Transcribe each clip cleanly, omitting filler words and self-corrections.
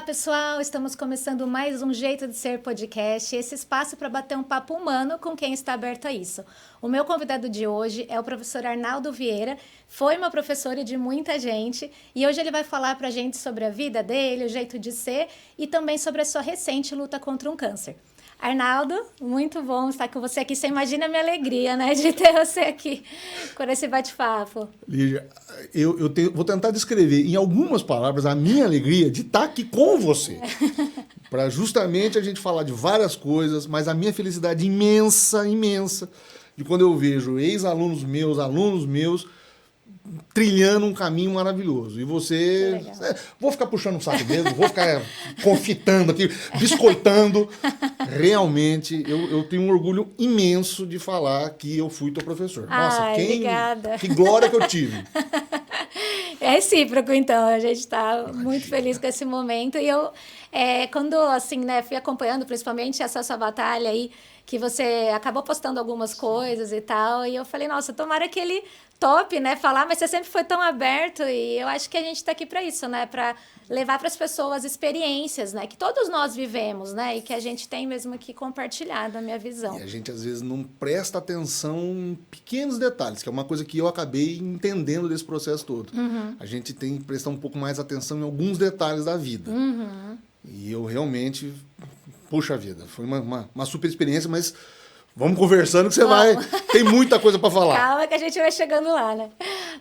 pessoal! Estamos começando mais um Jeito de Ser podcast, esse espaço para bater um papo humano com quem está aberto a isso. O meu convidado de hoje é o professor Arnaldo Vieira, foi meu professor e de muita gente, e hoje ele vai falar para a gente sobre a vida dele, o jeito de ser e também sobre a sua recente luta contra um câncer. Arnaldo, muito bom estar com você aqui. Você imagina a minha alegria, né, de ter você aqui por esse bate-papo. Lígia, vou tentar descrever em algumas palavras a minha alegria de estar aqui com você. Para justamente a gente falar de várias coisas, mas a minha felicidade imensa, imensa, de quando eu vejo ex-alunos meus, trilhando um caminho maravilhoso. E você... Vou ficar puxando o saco mesmo, vou ficar confitando aqui, biscoitando. Realmente, eu tenho um orgulho imenso de falar que eu fui teu professor. Nossa, obrigada. Que glória que eu tive. É recíproco, então. A gente está muito feliz com esse momento. E eu, quando assim, né, fui acompanhando principalmente essa sua batalha aí, que você acabou postando algumas coisas e tal, e eu falei, nossa, tomara que ele tope, né, falar, mas você sempre foi tão aberto, e eu acho que a gente está aqui para isso, né, para levar para as pessoas experiências, né, que todos nós vivemos, né, e que a gente tem mesmo que compartilhar da minha visão. E a gente, às vezes, não presta atenção em pequenos detalhes, que é uma coisa que eu acabei entendendo desse processo todo. Uhum. A gente tem que prestar um pouco mais atenção em alguns detalhes da vida. Uhum. E eu realmente... Puxa vida, foi uma super experiência, mas vamos conversando que você vai... Tem muita coisa para falar. Calma que a gente vai chegando lá, né?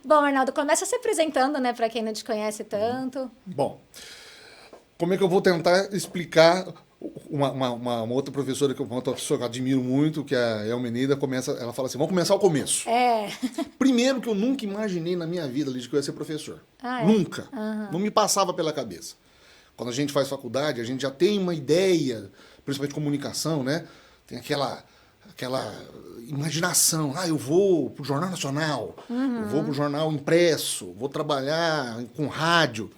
Bom, Arnaldo, começa se apresentando, né, para quem não te conhece tanto. Bom, como é que eu vou tentar explicar... Uma outra professora, uma outra professora que eu admiro muito, que é a Elmenida, ela fala assim, vamos começar ao começo. Primeiro que eu nunca imaginei na minha vida, Lídia, que eu ia ser professor. Nunca. Uhum. Não me passava pela cabeça. Quando a gente faz faculdade, a gente já tem uma ideia, principalmente de comunicação, né? Tem aquela imaginação. Eu vou para o Jornal Nacional, eu vou para o jornal impresso, vou trabalhar com rádio.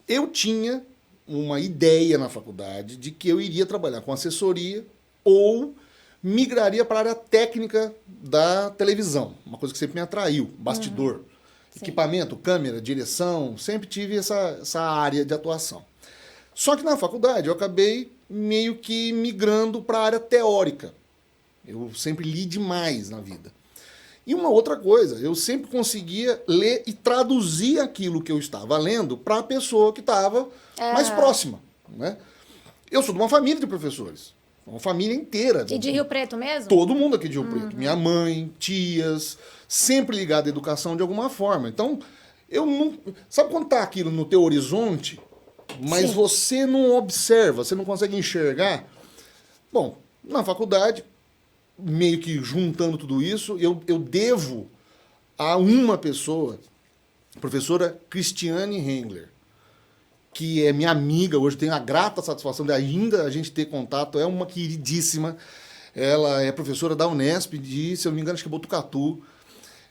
Eu tinha uma ideia na faculdade de que eu iria trabalhar com assessoria ou migraria para a área técnica da televisão, uma coisa que sempre me atraiu, bastidor. Sim. Equipamento, câmera, direção, sempre tive essa área de atuação. Só que na faculdade eu acabei meio que migrando para a área teórica. Eu sempre li demais na vida. E uma outra coisa, eu sempre conseguia ler e traduzir aquilo que eu estava lendo para a pessoa que estava mais próxima. Né? Eu sou de uma família de professores. Uma família inteira. E de Rio Preto mesmo? Todo mundo aqui de Rio Preto. Minha mãe, tias, sempre ligado à educação de alguma forma. Então, eu não... Sabe quando está aquilo no teu horizonte, mas Sim. você não observa, você não consegue enxergar? Bom, na faculdade, meio que juntando tudo isso, eu devo a uma pessoa, a professora Cristiane Hengler, que é minha amiga, hoje tenho a grata satisfação de ainda a gente ter contato, é uma queridíssima, ela é professora da Unesp de, se eu não me engano, acho que é Botucatu,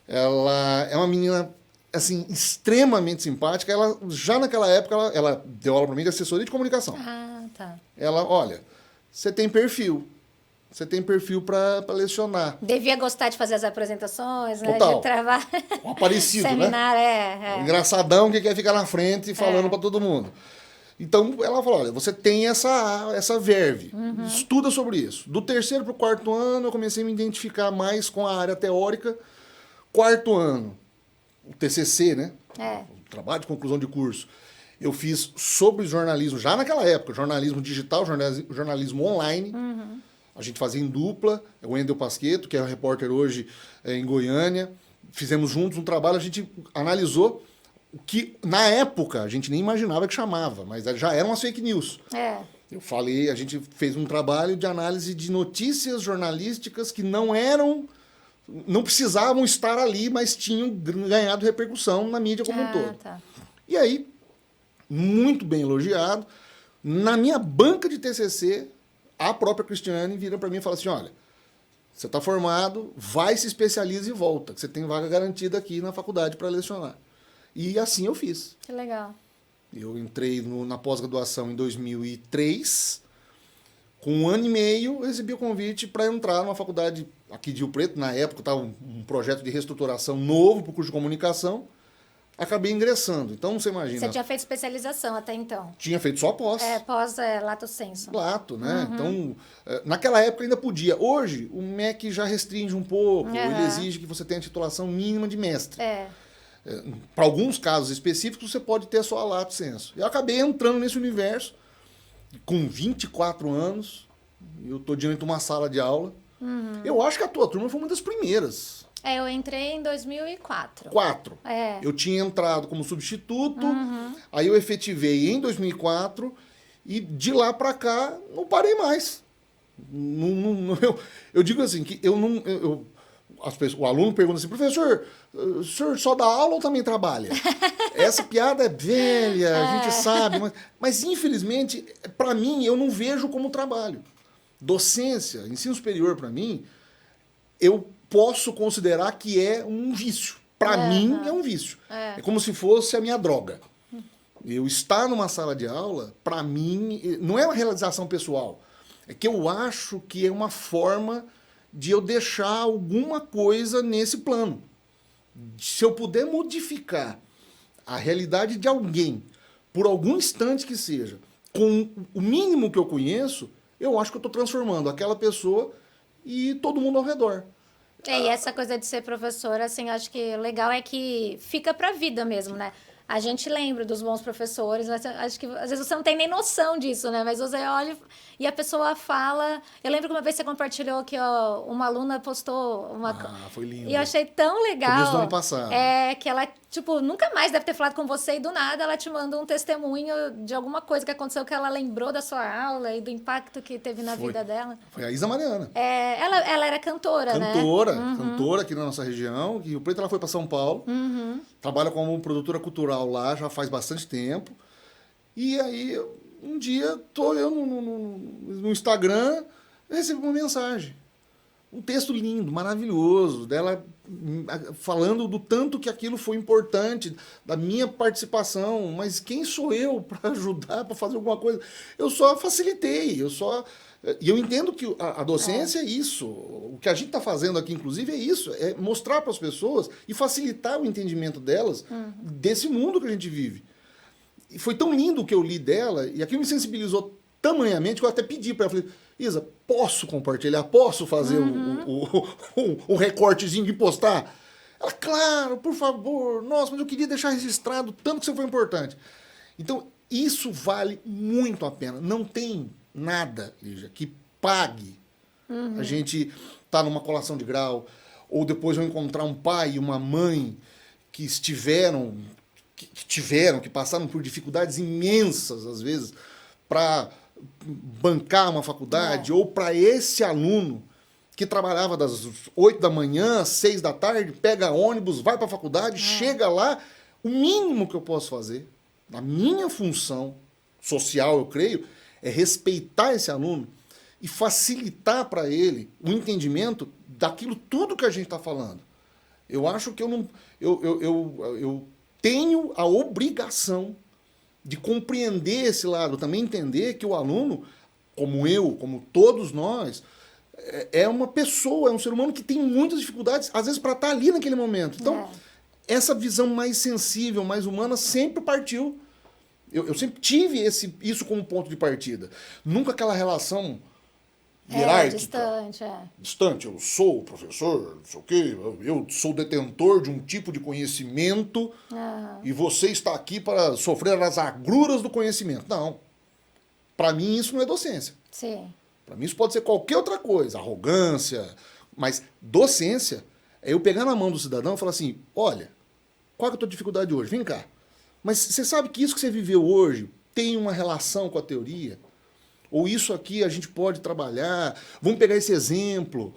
ela é uma menina, assim, extremamente simpática, ela, já naquela época, ela deu aula para mim de assessoria de comunicação. Tá. Ela, olha, você tem perfil para lecionar. Devia gostar de fazer as apresentações, né? Total. De travar. Um aparecido, Seminário, né? Engraçadão que quer ficar na frente falando para todo mundo. Então, ela falou, olha, você tem essa verve, estuda sobre isso. Do terceiro para o quarto ano, eu comecei a me identificar mais com a área teórica. Quarto ano, o TCC, né? O trabalho de conclusão de curso. Eu fiz sobre jornalismo, já naquela época, jornalismo digital, jornalismo online. A gente fazia em dupla, o Wendel Pasquetto, que é o repórter hoje em Goiânia. Fizemos juntos um trabalho, a gente analisou o que, na época, a gente nem imaginava que chamava, mas já eram as fake news. Eu falei, a gente fez um trabalho de análise de notícias jornalísticas que não precisavam estar ali, mas tinham ganhado repercussão na mídia como um todo. Tá. E aí, muito bem elogiado, na minha banca de TCC, a própria Cristiane vira para mim e fala assim, olha, você está formado, vai, se especializa e volta, que você tem vaga garantida aqui na faculdade para lecionar. E assim eu fiz. Que legal. Eu entrei na pós-graduação em 2003, com 1 ano e meio, eu recebi o convite para entrar numa faculdade aqui de Rio Preto. Na época estava um projeto de reestruturação novo para o curso de comunicação. acabei ingressando. Então, você imagina... Você tinha feito especialização até então? Tinha feito só pós. Pós Lato Sensu. Lato, né? Então, naquela época ainda podia. Hoje, o MEC já restringe um pouco, ele exige que você tenha a titulação mínima de mestre. Para alguns casos específicos, você pode ter só a Lato Sensu. Eu acabei entrando nesse universo com 24 anos, eu estou diante de uma sala de aula. Eu acho que a tua turma foi uma das primeiras. Eu entrei em 2004. Eu tinha entrado como substituto, aí eu efetivei em 2004 e de lá para cá não parei mais. Eu digo assim, que eu não... o aluno pergunta assim, professor, o senhor só dá aula ou também trabalha? Essa piada é velha, a gente sabe, mas infelizmente, para mim, eu não vejo como trabalho. Docência, ensino superior para mim, eu posso considerar que é um vício. Para mim, é um vício. É como se fosse a minha droga. Eu estar numa sala de aula, para mim, não é uma realização pessoal. É que eu acho que é uma forma de eu deixar alguma coisa nesse plano. Se eu puder modificar a realidade de alguém, por algum instante que seja, com o mínimo que eu conheço, eu acho que eu estou transformando aquela pessoa e todo mundo ao redor. E essa coisa de ser professora, assim, acho que o legal é que fica pra vida mesmo, né? A gente lembra dos bons professores, mas acho que às vezes você não tem nem noção disso, né? Mas você olha e a pessoa fala... Eu lembro que uma vez você compartilhou que uma aluna postou uma... Foi lindo. E eu achei tão legal. Começo do ano passado. Que ela, tipo, nunca mais deve ter falado com você e do nada ela te manda um testemunho de alguma coisa que aconteceu que ela lembrou da sua aula e do impacto que teve na vida dela. Foi a Isa Mariana. Ela era cantora, né? Cantora aqui na nossa região. Rio Preto, ela foi para São Paulo. Trabalha como produtora cultural lá já faz bastante tempo. E aí, um dia, tô eu no Instagram, recebi uma mensagem. Um texto lindo, maravilhoso, dela falando do tanto que aquilo foi importante, da minha participação. Mas quem sou eu para ajudar, para fazer alguma coisa? Eu só facilitei, E eu entendo que a docência é isso. O que a gente está fazendo aqui, inclusive, é isso. É mostrar para as pessoas e facilitar o entendimento delas desse mundo que a gente vive. E foi tão lindo o que eu li dela, e aquilo me sensibilizou tamanhamente que eu até pedi para ela. Falei, Isa, posso compartilhar? Posso fazer um recortezinho de postar? Ela, claro, por favor. Nossa, mas eu queria deixar registrado tanto que você foi importante. Então, isso vale muito a pena. Não tem nada, Lígia, que pague a gente estar numa colação de grau, ou depois eu encontrar um pai e uma mãe que que passaram por dificuldades imensas, às vezes, para bancar uma faculdade, ou para esse aluno que trabalhava das 8 da manhã às 6 da tarde, pega ônibus, vai para a faculdade, chega lá, o mínimo que eu posso fazer, na minha função social, eu creio, é respeitar esse aluno e facilitar para ele o entendimento daquilo tudo que a gente está falando. Eu acho que eu tenho a obrigação de compreender esse lado, também entender que o aluno, como eu, como todos nós, é uma pessoa, é um ser humano que tem muitas dificuldades, às vezes, para estar ali naquele momento. Então, essa visão mais sensível, mais humana, sempre partiu. Eu sempre tive isso como ponto de partida. Nunca aquela relação hierárquica. Distante. Eu sou o professor, não sei o quê, eu sou detentor de um tipo de conhecimento e você está aqui para sofrer as agruras do conhecimento. Não. Para mim, isso não é docência. Sim. Para mim, isso pode ser qualquer outra coisa, arrogância. Mas docência é eu pegar na mão do cidadão e falar assim, olha, qual é a tua dificuldade hoje? Vem cá. Mas você sabe que isso que você viveu hoje tem uma relação com a teoria? Ou isso aqui a gente pode trabalhar? Vamos pegar esse exemplo.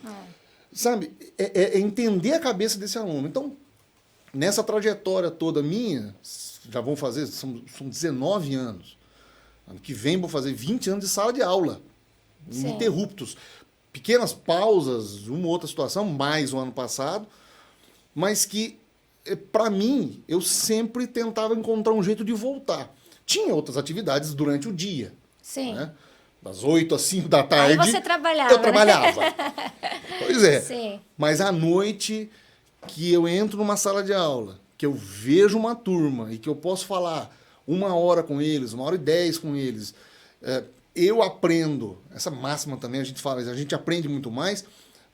Sabe? É entender a cabeça desse aluno. Então, nessa trajetória toda minha, já vão fazer, são 19 anos. Ano que vem vou fazer 20 anos de sala de aula. Ininterruptos. Pequenas pausas, uma ou outra situação, mais o ano passado, mas que, para mim, eu sempre tentava encontrar um jeito de voltar. Tinha outras atividades durante o dia. Sim. Né? Das 8 às 5 da tarde. Aí você trabalhava. Eu trabalhava. Pois é. Sim. Mas à noite, que eu entro numa sala de aula, que eu vejo uma turma e que eu posso falar 1 hora com eles, 1h10 com eles, eu aprendo. Essa máxima também a gente fala, a gente aprende muito mais,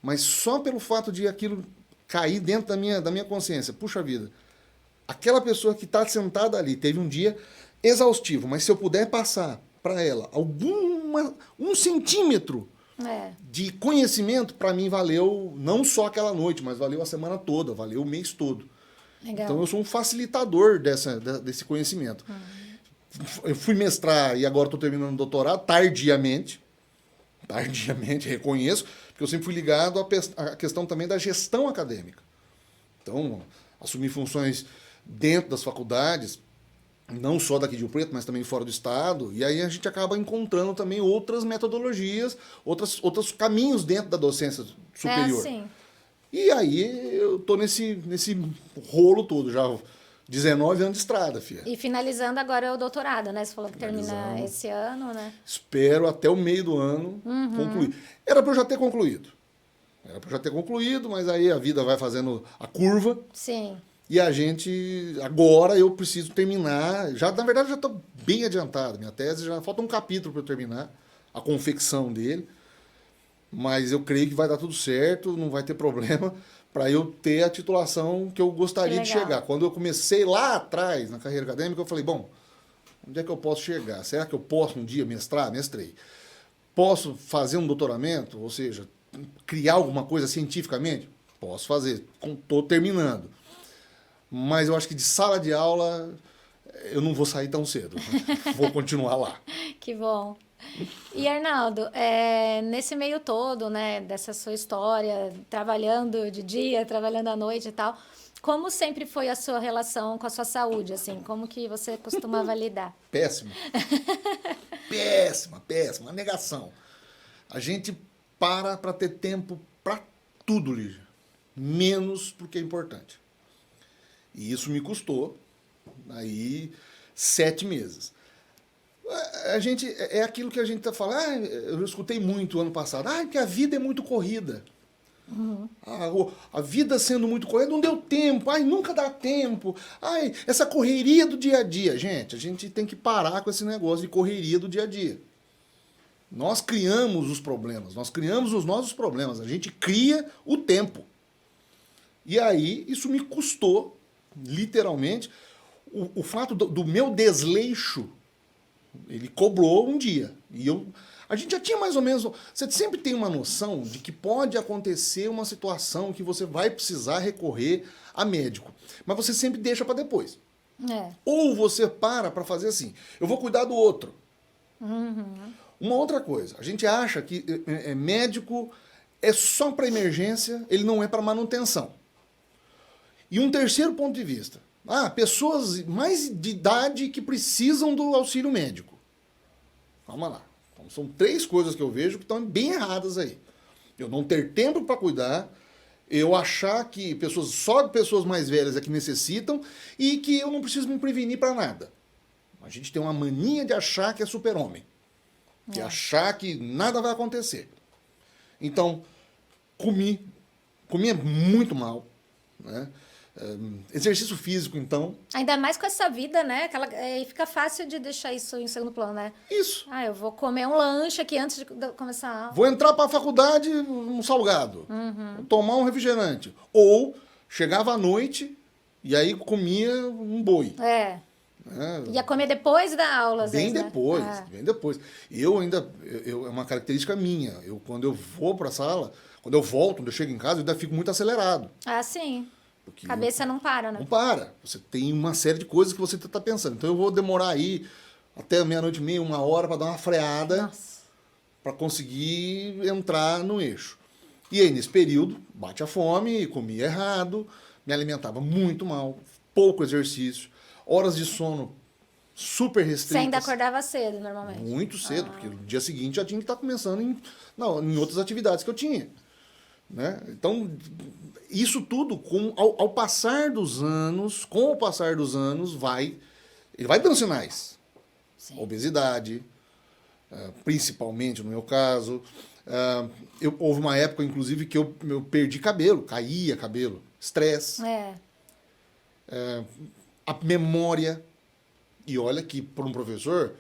mas só pelo fato de aquilo cair dentro da minha consciência. Puxa vida, aquela pessoa que está sentada ali teve um dia exaustivo, mas se eu puder passar para ela um centímetro de conhecimento, para mim valeu não só aquela noite, mas valeu a semana toda, valeu o mês todo. Legal. Então eu sou um facilitador desse conhecimento. Eu fui mestrar e agora estou terminando o doutorado tardiamente, reconheço, porque eu sempre fui ligado à questão também da gestão acadêmica. Então, assumi funções dentro das faculdades, não só daqui de Rio Preto, mas também fora do estado, e aí a gente acaba encontrando também outras metodologias, outros caminhos dentro da docência superior. Sim. E aí eu tô nesse rolo todo, já 19 anos de estrada, filha. E finalizando agora o doutorado, né? Você falou que termina esse ano, né? Espero até o meio do ano concluir. Era para eu já ter concluído, mas aí a vida vai fazendo a curva. Sim. E agora eu preciso terminar, na verdade já estou bem adiantado, minha tese já falta um capítulo para eu terminar, a confecção dele, mas eu creio que vai dar tudo certo, não vai ter problema para eu ter a titulação que eu gostaria de chegar. Quando eu comecei lá atrás, na carreira acadêmica, eu falei, bom, onde é que eu posso chegar? Será que eu posso um dia mestrar? Mestrei. Posso fazer um doutoramento, ou seja, criar alguma coisa cientificamente? Posso fazer, estou terminando. Mas eu acho que de sala de aula eu não vou sair tão cedo. Vou continuar lá. Que bom. E, Arnaldo, nesse meio todo, né, dessa sua história, trabalhando de dia, trabalhando à noite e tal, como sempre foi a sua relação com a sua saúde, assim? Como que você costumava lidar? Péssima. Péssima. Negação. A gente para ter tempo para tudo, Lígia. Menos porque é importante. E isso me custou aí 7 meses. É aquilo que a gente está falando. Eu escutei muito ano passado. Que a vida é muito corrida. A vida sendo muito corrida, não deu tempo. Nunca dá tempo. Essa correria do dia a dia. Gente, a gente tem que parar com esse negócio de correria do dia a dia. Nós criamos os problemas. Nós criamos os nossos problemas. A gente cria o tempo. E aí, isso me custou literalmente, o fato do meu desleixo, ele cobrou um dia. E a gente já tinha mais ou menos... Você sempre tem uma noção de que pode acontecer uma situação que você vai precisar recorrer a médico. Mas você sempre deixa para depois. Ou você para fazer assim, eu vou cuidar do outro. Uma outra coisa, a gente acha que médico é só para emergência, ele não é para manutenção. E um terceiro ponto de vista. Pessoas mais de idade que precisam do auxílio médico. Calma lá. Então, são 3 coisas que eu vejo que estão bem erradas aí. Eu não ter tempo para cuidar, eu achar que só pessoas mais velhas é que necessitam e que eu não preciso me prevenir para nada. A gente tem uma mania de achar que é super-homem. De achar que nada vai acontecer. Então, comia muito mal, né? Exercício físico, então. Ainda mais com essa vida, né? Fica fácil de deixar isso em segundo plano, né? Isso. Eu vou comer um lanche aqui antes de começar a aula. Vou entrar para a faculdade um salgado. Vou tomar um refrigerante. Ou chegava à noite e aí comia um boi. Ia comer depois da aula, às bem vezes, depois, né? Bem depois. É uma característica minha. Quando eu vou para a sala, quando eu volto, quando eu chego em casa, eu ainda fico muito acelerado. Sim. Cabeça não para, né? Não para. Você tem uma série de coisas que você está pensando. Então eu vou demorar aí até 00:30, 1 hora para dar uma freada para conseguir entrar no eixo. E aí, nesse período, bate a fome, comia errado, me alimentava muito mal, pouco exercício, horas de sono super restritas. Você ainda acordava cedo, normalmente? Muito cedo, porque no dia seguinte já tinha que estar começando em outras atividades que eu tinha. Né? Então, isso tudo, ao passar dos anos, com o passar dos anos, ele vai dando sinais. Sim. Obesidade, principalmente no meu caso. Houve uma época, inclusive, que eu perdi cabelo, caía cabelo, estresse. a memória. E olha que, para um professor,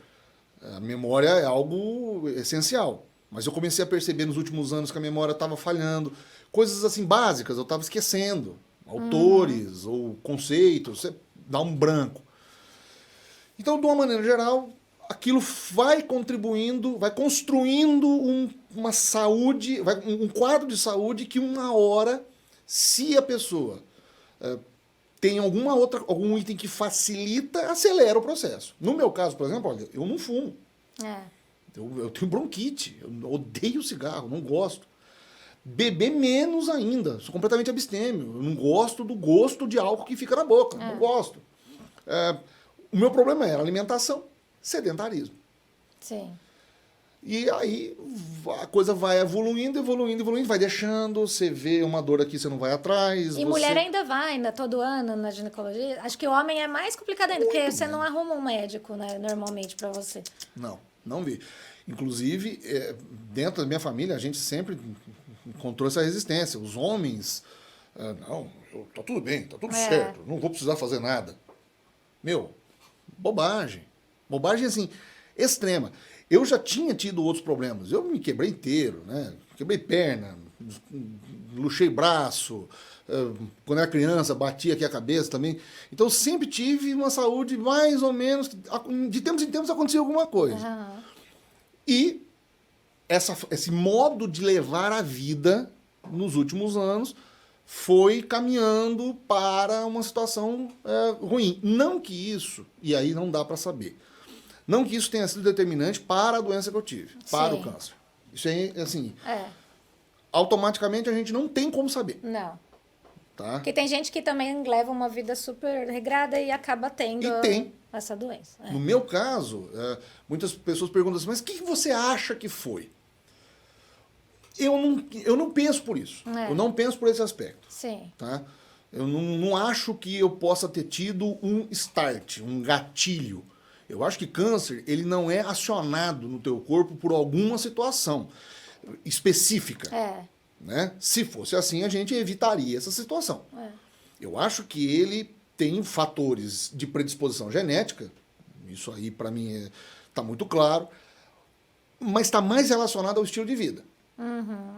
a memória é algo essencial. Mas eu comecei a perceber nos últimos anos que a memória estava falhando. Coisas assim básicas, eu estava esquecendo. Autores ou conceitos, você dá um branco. Então, de uma maneira geral, aquilo vai contribuindo, vai construindo uma saúde, um quadro de saúde que uma hora, se a pessoa tem algum item que facilita, acelera o processo. No meu caso, por exemplo, olha, eu não fumo. Eu tenho bronquite, eu odeio cigarro, não gosto. Beber menos ainda, sou completamente abstêmio. Eu não gosto do gosto de álcool que fica na boca, não gosto. O meu problema era alimentação, sedentarismo. Sim. E aí a coisa vai evoluindo, vai deixando, você vê uma dor aqui, você não vai atrás. E mulher ainda vai, né, todo ano na ginecologia. Acho que o homem é mais complicado ainda, porque você não arruma um médico, né, normalmente para você. Não vi. Inclusive, dentro da minha família, a gente sempre encontrou essa resistência. Os homens, tá tudo bem, tá tudo certo, não vou precisar fazer nada. Meu, bobagem. Bobagem, assim, extrema. Eu já tinha tido outros problemas. Eu me quebrei inteiro, né? Quebrei perna, luxei braço. Quando era criança, bati aqui a cabeça também. Então, eu sempre tive uma saúde mais ou menos... De tempos em tempos acontecia alguma coisa. E esse modo de levar a vida nos últimos anos foi caminhando para uma situação ruim. Não que isso, e aí não dá para saber, não que isso tenha sido determinante para a doença que eu tive, para o câncer. Isso aí, assim, automaticamente a gente não tem como saber. Não. Tá? Porque tem gente que também leva uma vida super regrada e acaba tendo essa doença. No meu caso, muitas pessoas perguntam assim, mas o que você acha que foi? Eu não penso por isso. Eu não penso por esse aspecto. Sim. Tá? Eu não acho que eu possa ter tido um start, um gatilho. Eu acho que câncer, ele não é acionado no teu corpo por alguma situação específica. Né? Se fosse assim, a gente evitaria essa situação. Eu acho que ele tem fatores de predisposição genética, isso aí para mim está muito claro, mas está mais relacionado ao estilo de vida.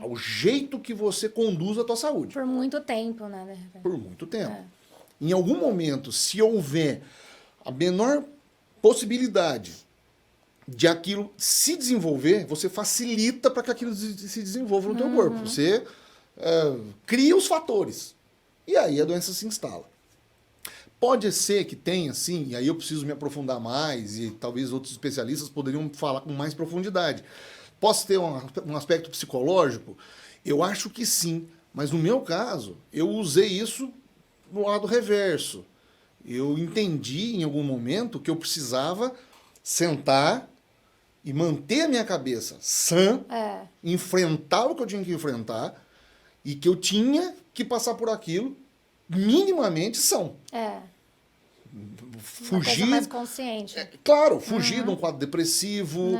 Ao jeito que você conduz a tua saúde. Por muito tempo, né? Por muito tempo. Em algum momento, se houver a menor possibilidade de aquilo se desenvolver, você facilita para que aquilo se desenvolva no teu corpo. Você cria os fatores. E aí a doença se instala. Pode ser que tenha, sim, e aí eu preciso me aprofundar mais, e talvez outros especialistas poderiam falar com mais profundidade. Posso ter um aspecto psicológico? Eu acho que sim, mas no meu caso, eu usei isso no lado reverso. Eu entendi em algum momento que eu precisava sentar e manter a minha cabeça sã, enfrentar o que eu tinha que enfrentar e que eu tinha que passar por aquilo minimamente são. Fugir, uma coisa mais consciente. Claro, fugir de um quadro depressivo.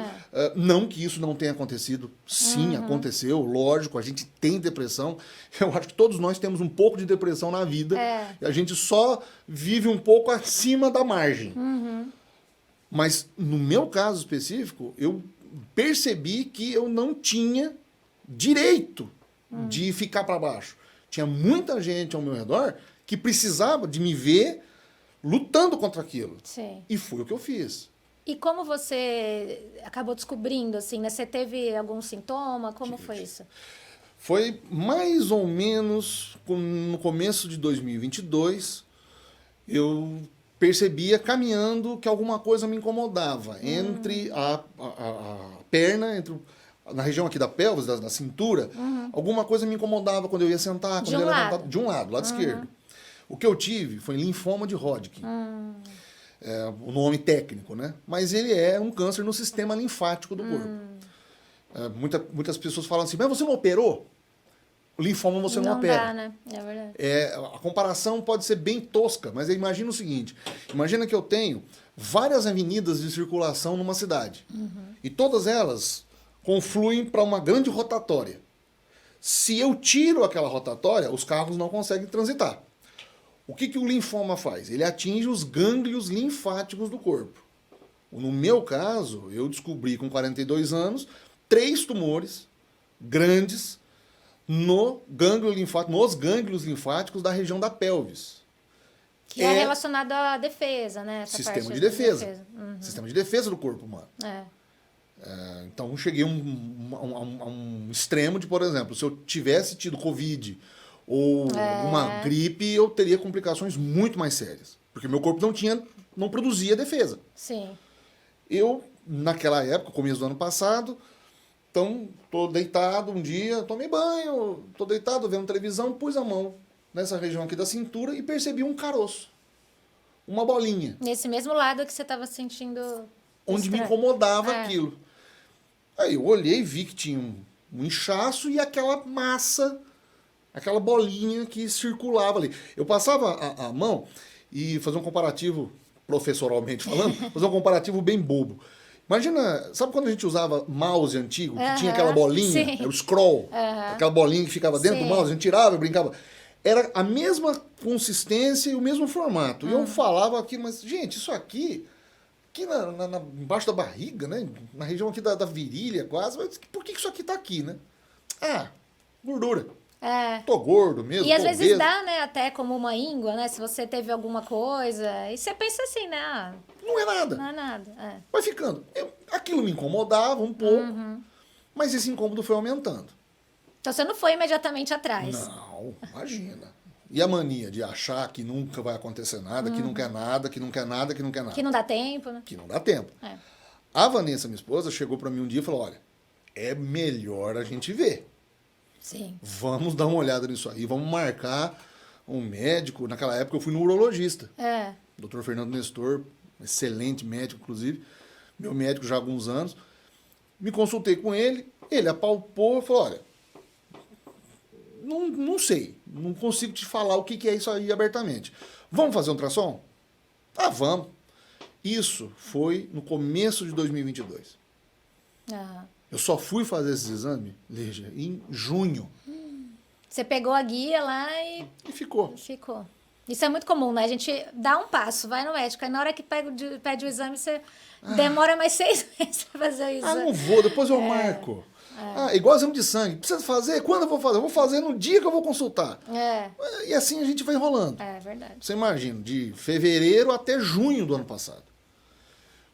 Não que isso não tenha acontecido. Sim, aconteceu, lógico, a gente tem depressão. Eu acho que todos nós temos um pouco de depressão na vida. E a gente só vive um pouco acima da margem. Mas no meu caso específico, eu percebi que eu não tinha direito de ficar para baixo. Tinha muita gente ao meu redor que precisava de me ver lutando contra aquilo. Sim. E foi o que eu fiz. E como você acabou descobrindo, assim, né? Você teve algum sintoma? Como foi isso? Foi mais ou menos no começo de 2022, eu percebia caminhando que alguma coisa me incomodava entre a perna, na região aqui da pelvis, da cintura, alguma coisa me incomodava quando eu ia sentar, quando eu ia levantar. De um lado, lado esquerdo. O que eu tive foi linfoma de Hodgkin. O nome técnico, né? Mas ele é um câncer no sistema linfático do corpo. Muitas pessoas falam assim, mas você não operou? O linfoma você não opera. Não dá, né? É verdade. A comparação pode ser bem tosca, mas imagina o seguinte. Imagina que eu tenho várias avenidas de circulação numa cidade. E todas elas confluem para uma grande rotatória. Se eu tiro aquela rotatória, os carros não conseguem transitar. O que o linfoma faz? Ele atinge os gânglios linfáticos do corpo. No meu caso, eu descobri com 42 anos 3 tumores grandes no gânglio linfático, nos gânglios linfáticos da região da pelvis. Que é relacionado à defesa, né? Essa Sistema parte de defesa. Uhum. Sistema de defesa do corpo humano. É. Então, cheguei a um extremo de, por exemplo, se eu tivesse tido Covid ou uma gripe, eu teria complicações muito mais sérias. Porque meu corpo não produzia defesa. Sim. Eu, naquela época, começo do ano passado, então, tô deitado um dia, tomei banho, tô deitado vendo televisão, pus a mão nessa região aqui da cintura e percebi um caroço. Uma bolinha. Nesse mesmo lado que você estava sentindo... Onde me incomodava aquilo. Aí eu olhei e vi que tinha um inchaço e aquela massa, aquela bolinha que circulava ali. Eu passava a mão e fazia um comparativo, professoralmente falando, fazer um comparativo bem bobo. Imagina, sabe quando a gente usava mouse antigo, que tinha aquela bolinha, era o scroll, aquela bolinha que ficava dentro do mouse, a gente tirava e brincava. Era a mesma consistência e o mesmo formato. E eu falava aqui, mas gente, isso aqui embaixo da barriga, né? Na região aqui da virilha quase, mas por que isso aqui tá aqui, né? Ah, gordura. Tô gordo mesmo. E às vezes dá, né, até como uma íngua, né? Se você teve alguma coisa. E você pensa assim, né? Não é nada. Não é nada. Vai ficando. Aquilo me incomodava um pouco, mas esse incômodo foi aumentando. Então você não foi imediatamente atrás. Não, imagina. E a mania de achar que nunca vai acontecer nada, que não quer nada, que não quer nada, que não quer nada. Que não dá tempo, né? Que não dá tempo. A Vanessa, minha esposa, chegou pra mim um dia e falou, olha, é melhor a gente ver. Sim. Vamos dar uma olhada nisso aí, vamos marcar um médico. Naquela época eu fui no urologista. Dr. Fernando Nestor, excelente médico, inclusive. Meu médico já há alguns anos. Me consultei com ele, ele apalpou e falou, olha, não sei, não consigo te falar o que é isso aí abertamente. Vamos fazer um ultrassom? Vamos. Isso foi no começo de 2022. Eu só fui fazer esse exame, Lígia, em junho. Você pegou a guia lá e ficou. Isso é muito comum, né? A gente dá um passo, vai no médico, aí na hora que pede o exame, você demora mais 6 meses pra fazer o exame. Não vou, depois eu marco. Igual exame de sangue. Precisa fazer? Quando eu vou fazer? Eu vou fazer no dia que eu vou consultar. E assim a gente vai enrolando. É verdade. Você imagina, de fevereiro até junho do ano passado.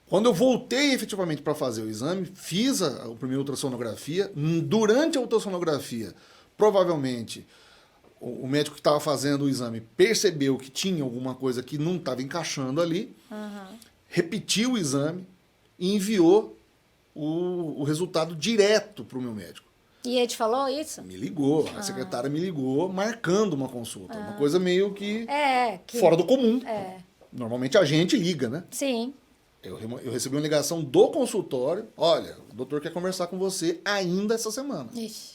Quando eu voltei efetivamente para fazer o exame, fiz a primeira ultrassonografia. Durante a ultrassonografia, provavelmente, o médico que estava fazendo o exame percebeu que tinha alguma coisa que não estava encaixando ali, repetiu o exame e enviou o resultado direto para o meu médico. E ele te falou isso? Me ligou, a secretária me ligou marcando uma consulta. Uma coisa meio que fora do comum. Normalmente a gente liga, né? Sim. Eu recebi uma ligação do consultório. Olha, o doutor quer conversar com você ainda essa semana. Ixi.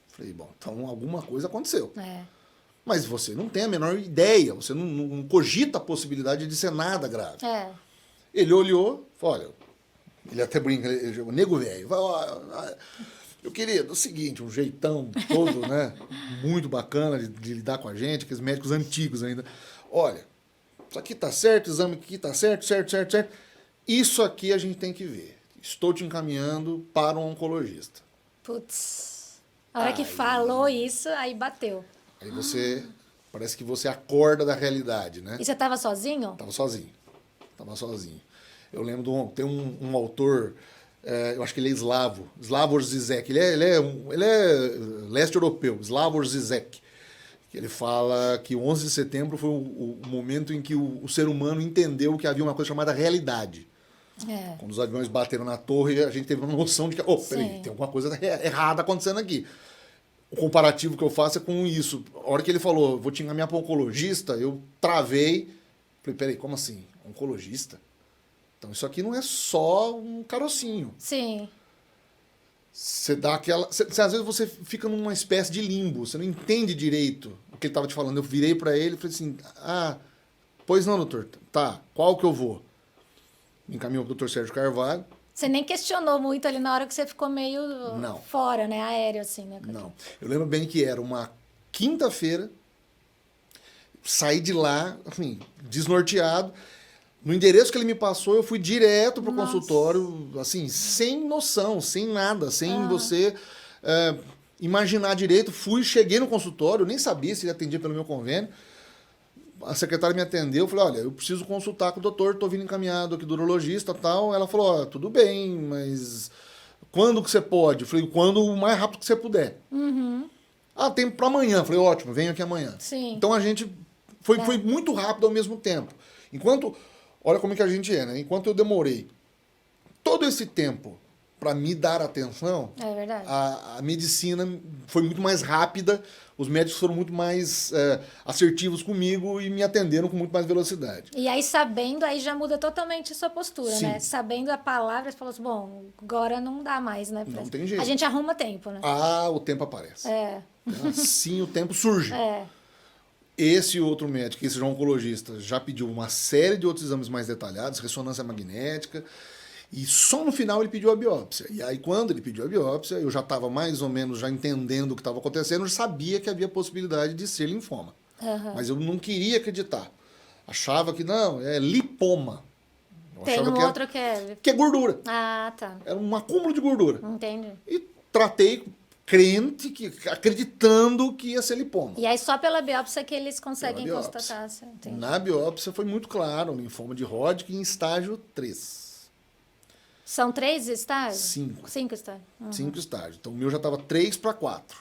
Falei, bom, então alguma coisa aconteceu. Mas você não tem a menor ideia, você não cogita a possibilidade de ser nada grave. Ele olhou, olha, ele até brinca, o nego velho, meu querido, é o seguinte, um jeitão todo, né, muito bacana de lidar com a gente, aqueles médicos antigos ainda. Olha, isso aqui tá certo, o exame aqui tá certo. Isso aqui a gente tem que ver. Estou te encaminhando para um oncologista. Putz. A hora que falou isso, aí bateu. Aí parece que você acorda da realidade, né? E você estava sozinho? Tava sozinho. Eu lembro tem um autor, eu acho que ele é eslavo, Slavoj Zizek. Ele é leste europeu, Slavoj Zizek. Ele fala que o 11 de setembro foi o momento em que o ser humano entendeu que havia uma coisa chamada realidade. Quando os aviões bateram na torre, a gente teve uma noção de que, peraí, tem alguma coisa errada acontecendo aqui. O comparativo que eu faço é com isso. A hora que ele falou, vou te encaminhar para um oncologista, eu travei. Falei, peraí, como assim? Oncologista? Então isso aqui não é só um carocinho. Sim. Você dá aquela... às vezes você fica numa espécie de limbo, você não entende direito o que ele estava te falando. Eu virei para ele e falei assim, pois não, doutor, tá, qual que eu vou? Me encaminhou para o doutor Sérgio Carvalho. Você nem questionou muito ali na hora que você ficou meio fora, né, aéreo assim, né? Não, eu lembro bem que era uma quinta-feira, saí de lá, assim, desnorteado. No endereço que ele me passou, eu fui direto pro consultório, assim, sem noção, sem nada, sem você imaginar direito. Cheguei no consultório, nem sabia se ele atendia pelo meu convênio. A secretária me atendeu, eu falei, olha, eu preciso consultar com o doutor, tô vindo encaminhado aqui do urologista e tal. Ela falou, tudo bem, mas quando que você pode? Eu falei, quando o mais rápido que você puder. Tem para amanhã. Eu falei, ótimo, venho aqui amanhã. Sim. Então a gente foi muito rápido ao mesmo tempo. Olha como é que a gente é, né? Enquanto eu demorei todo esse tempo para me dar atenção, É verdade. a medicina foi muito mais rápida, os médicos foram muito mais assertivos comigo e me atenderam com muito mais velocidade. E aí, sabendo, aí já muda totalmente a sua postura, Sim. né? Sabendo a palavra, você falou assim, bom, agora não dá mais, né? Não tem jeito. A gente arruma tempo, né? O tempo aparece. É. Assim o tempo surge. É. Esse outro médico, esse oncologista, já pediu uma série de outros exames mais detalhados, ressonância magnética, e só no final ele pediu a biópsia. E aí, quando ele pediu a biópsia, eu já estava mais ou menos já entendendo o que estava acontecendo, eu sabia que havia possibilidade de ser linfoma. Mas eu não queria acreditar. Achava que não, é lipoma. Tem um outro que é... Que é gordura. Ah, tá. Era um acúmulo de gordura. Entendi. E tratei crente, acreditando que ia ser lipoma. E aí só pela biópsia que eles conseguem constatar. Entendi. Na biópsia foi muito claro, linfoma de Hodgkin em estágio 3. São 3 estágios? 5. 5 estágios. 5 estágios. Então o meu já estava 3 para 4.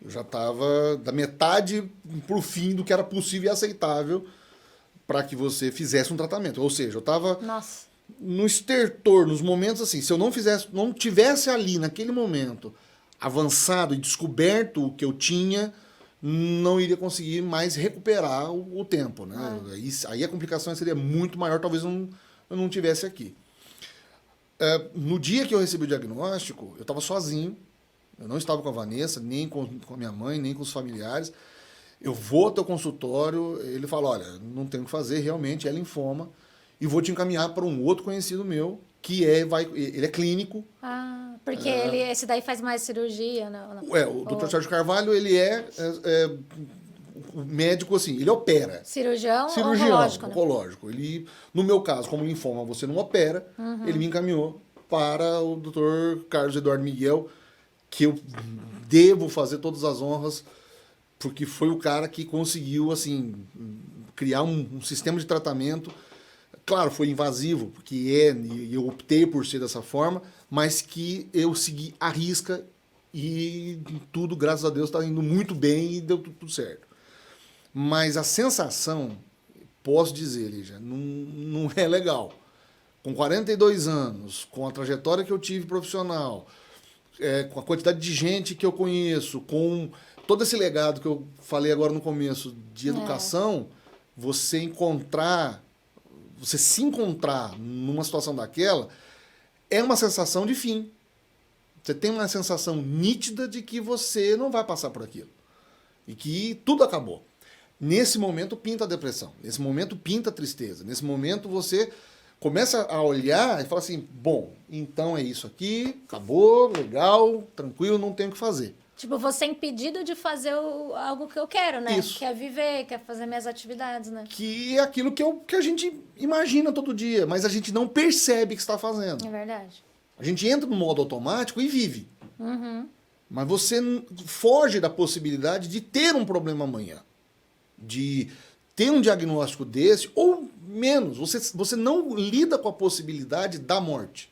Eu já estava da metade para o fim do que era possível e aceitável para que você fizesse um tratamento. Ou seja, eu estava no estertor, nos momentos assim, se eu não tivesse ali naquele momento avançado e descoberto o que eu tinha, não iria conseguir mais recuperar o tempo, né? Aí a complicação seria muito maior, talvez eu não tivesse aqui. No dia que eu recebi o diagnóstico, eu estava sozinho, eu não estava com a Vanessa, nem com a minha mãe, nem com os familiares. Eu vou até o consultório, ele fala, olha, não tem o que fazer, realmente é linfoma, e vou te encaminhar para um outro conhecido meu, que ele é clínico. Porque esse daí faz mais cirurgia, não? O Dr. Sérgio Carvalho, ele o médico, assim, ele opera. Cirurgião oncológico, né? Oncológico. Ele, no meu caso, como linfoma você não opera, ele me encaminhou para o Dr. Carlos Eduardo Miguel, que eu devo fazer todas as honras, porque foi o cara que conseguiu, assim, criar um sistema de tratamento. Claro, foi invasivo, porque e eu optei por ser dessa forma, mas que eu segui à risca e tudo, graças a Deus, está indo muito bem e deu tudo certo. Mas a sensação, posso dizer, Lígia, não é legal. Com 42 anos, com a trajetória que eu tive profissional, com a quantidade de gente que eu conheço, com todo esse legado que eu falei agora no começo de educação, você se encontrar numa situação daquela é uma sensação de fim. Você tem uma sensação nítida de que você não vai passar por aquilo. E que tudo acabou. Nesse momento pinta a depressão. Nesse momento pinta a tristeza. Nesse momento você começa a olhar e fala assim, bom, então é isso aqui, acabou, legal, tranquilo, não tenho o que fazer. Tipo, você é impedido de fazer algo que eu quero, né? Isso. Quer viver, quer fazer minhas atividades, né? Que é aquilo que a gente imagina todo dia, mas a gente não percebe que está fazendo. É verdade. A gente entra no modo automático e vive. Mas você foge da possibilidade de ter um problema amanhã. De ter um diagnóstico desse, ou menos. Você não lida com a possibilidade da morte.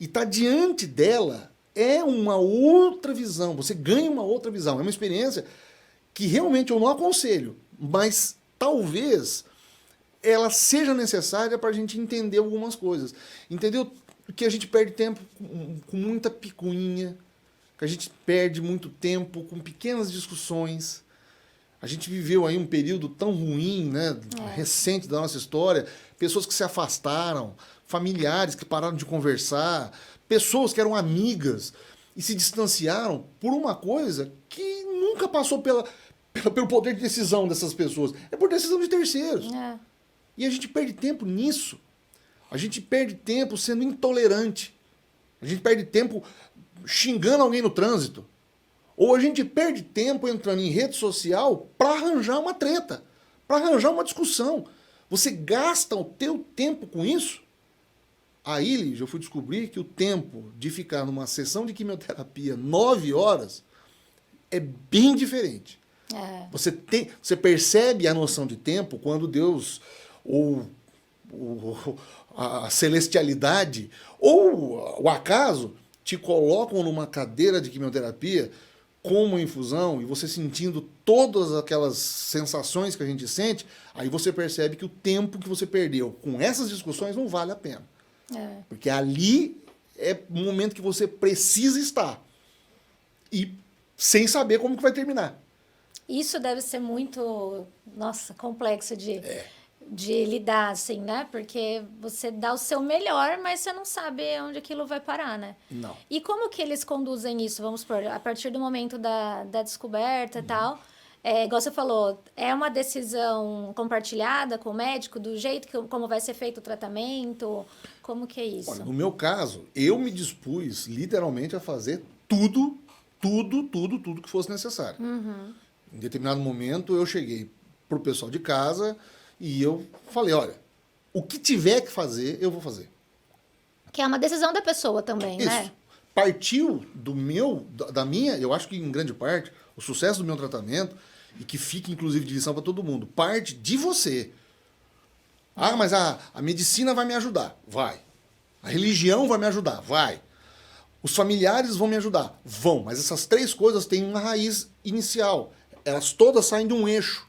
E está diante dela é uma outra visão. Você ganha uma outra visão. É uma experiência que realmente eu não aconselho, mas talvez ela seja necessária para a gente entender algumas coisas. Entendeu? Que a gente perde tempo com muita picuinha, que a gente perde muito tempo com pequenas discussões. A gente viveu aí um período tão ruim, né, recente da nossa história, pessoas que se afastaram, familiares que pararam de conversar, pessoas que eram amigas e se distanciaram por uma coisa que nunca passou pelo poder de decisão dessas pessoas. É por decisão de terceiros. E a gente perde tempo nisso. A gente perde tempo sendo intolerante. A gente perde tempo xingando alguém no trânsito. Ou a gente perde tempo entrando em rede social para arranjar uma treta. para arranjar uma discussão. Você gasta o teu tempo com isso? Aí, Lígia, eu fui descobrir que o tempo de ficar numa sessão de quimioterapia 9 horas é bem diferente. Você percebe a noção de tempo quando Deus, ou a celestialidade, ou o acaso, te colocam numa cadeira de quimioterapia com uma infusão e você sentindo todas aquelas sensações que a gente sente, aí você percebe que o tempo que você perdeu com essas discussões não vale a pena. Porque ali é o momento que você precisa estar. E sem saber como que vai terminar. Isso deve ser muito, nossa, complexo de lidar, assim, né? Porque você dá o seu melhor, mas você não sabe onde aquilo vai parar, né? Não. E como que eles conduzem isso? Vamos supor, a partir do momento da descoberta e tal, igual você falou, é uma decisão compartilhada com o médico, do jeito como vai ser feito o tratamento? Como que é isso? Olha, no meu caso, eu me dispus literalmente a fazer tudo que fosse necessário. Em determinado momento, eu cheguei pro pessoal de casa e eu falei, olha, o que tiver que fazer, eu vou fazer. Que é uma decisão da pessoa também, Isso. né? Partiu da minha, eu acho que em grande parte, o sucesso do meu tratamento, e que fica inclusive de lição para todo mundo, parte de você. Ah, mas a medicina vai me ajudar. Vai. A religião vai me ajudar. Vai. Os familiares vão me ajudar. Vão. Mas essas três coisas têm uma raiz inicial. Elas todas saem de um eixo.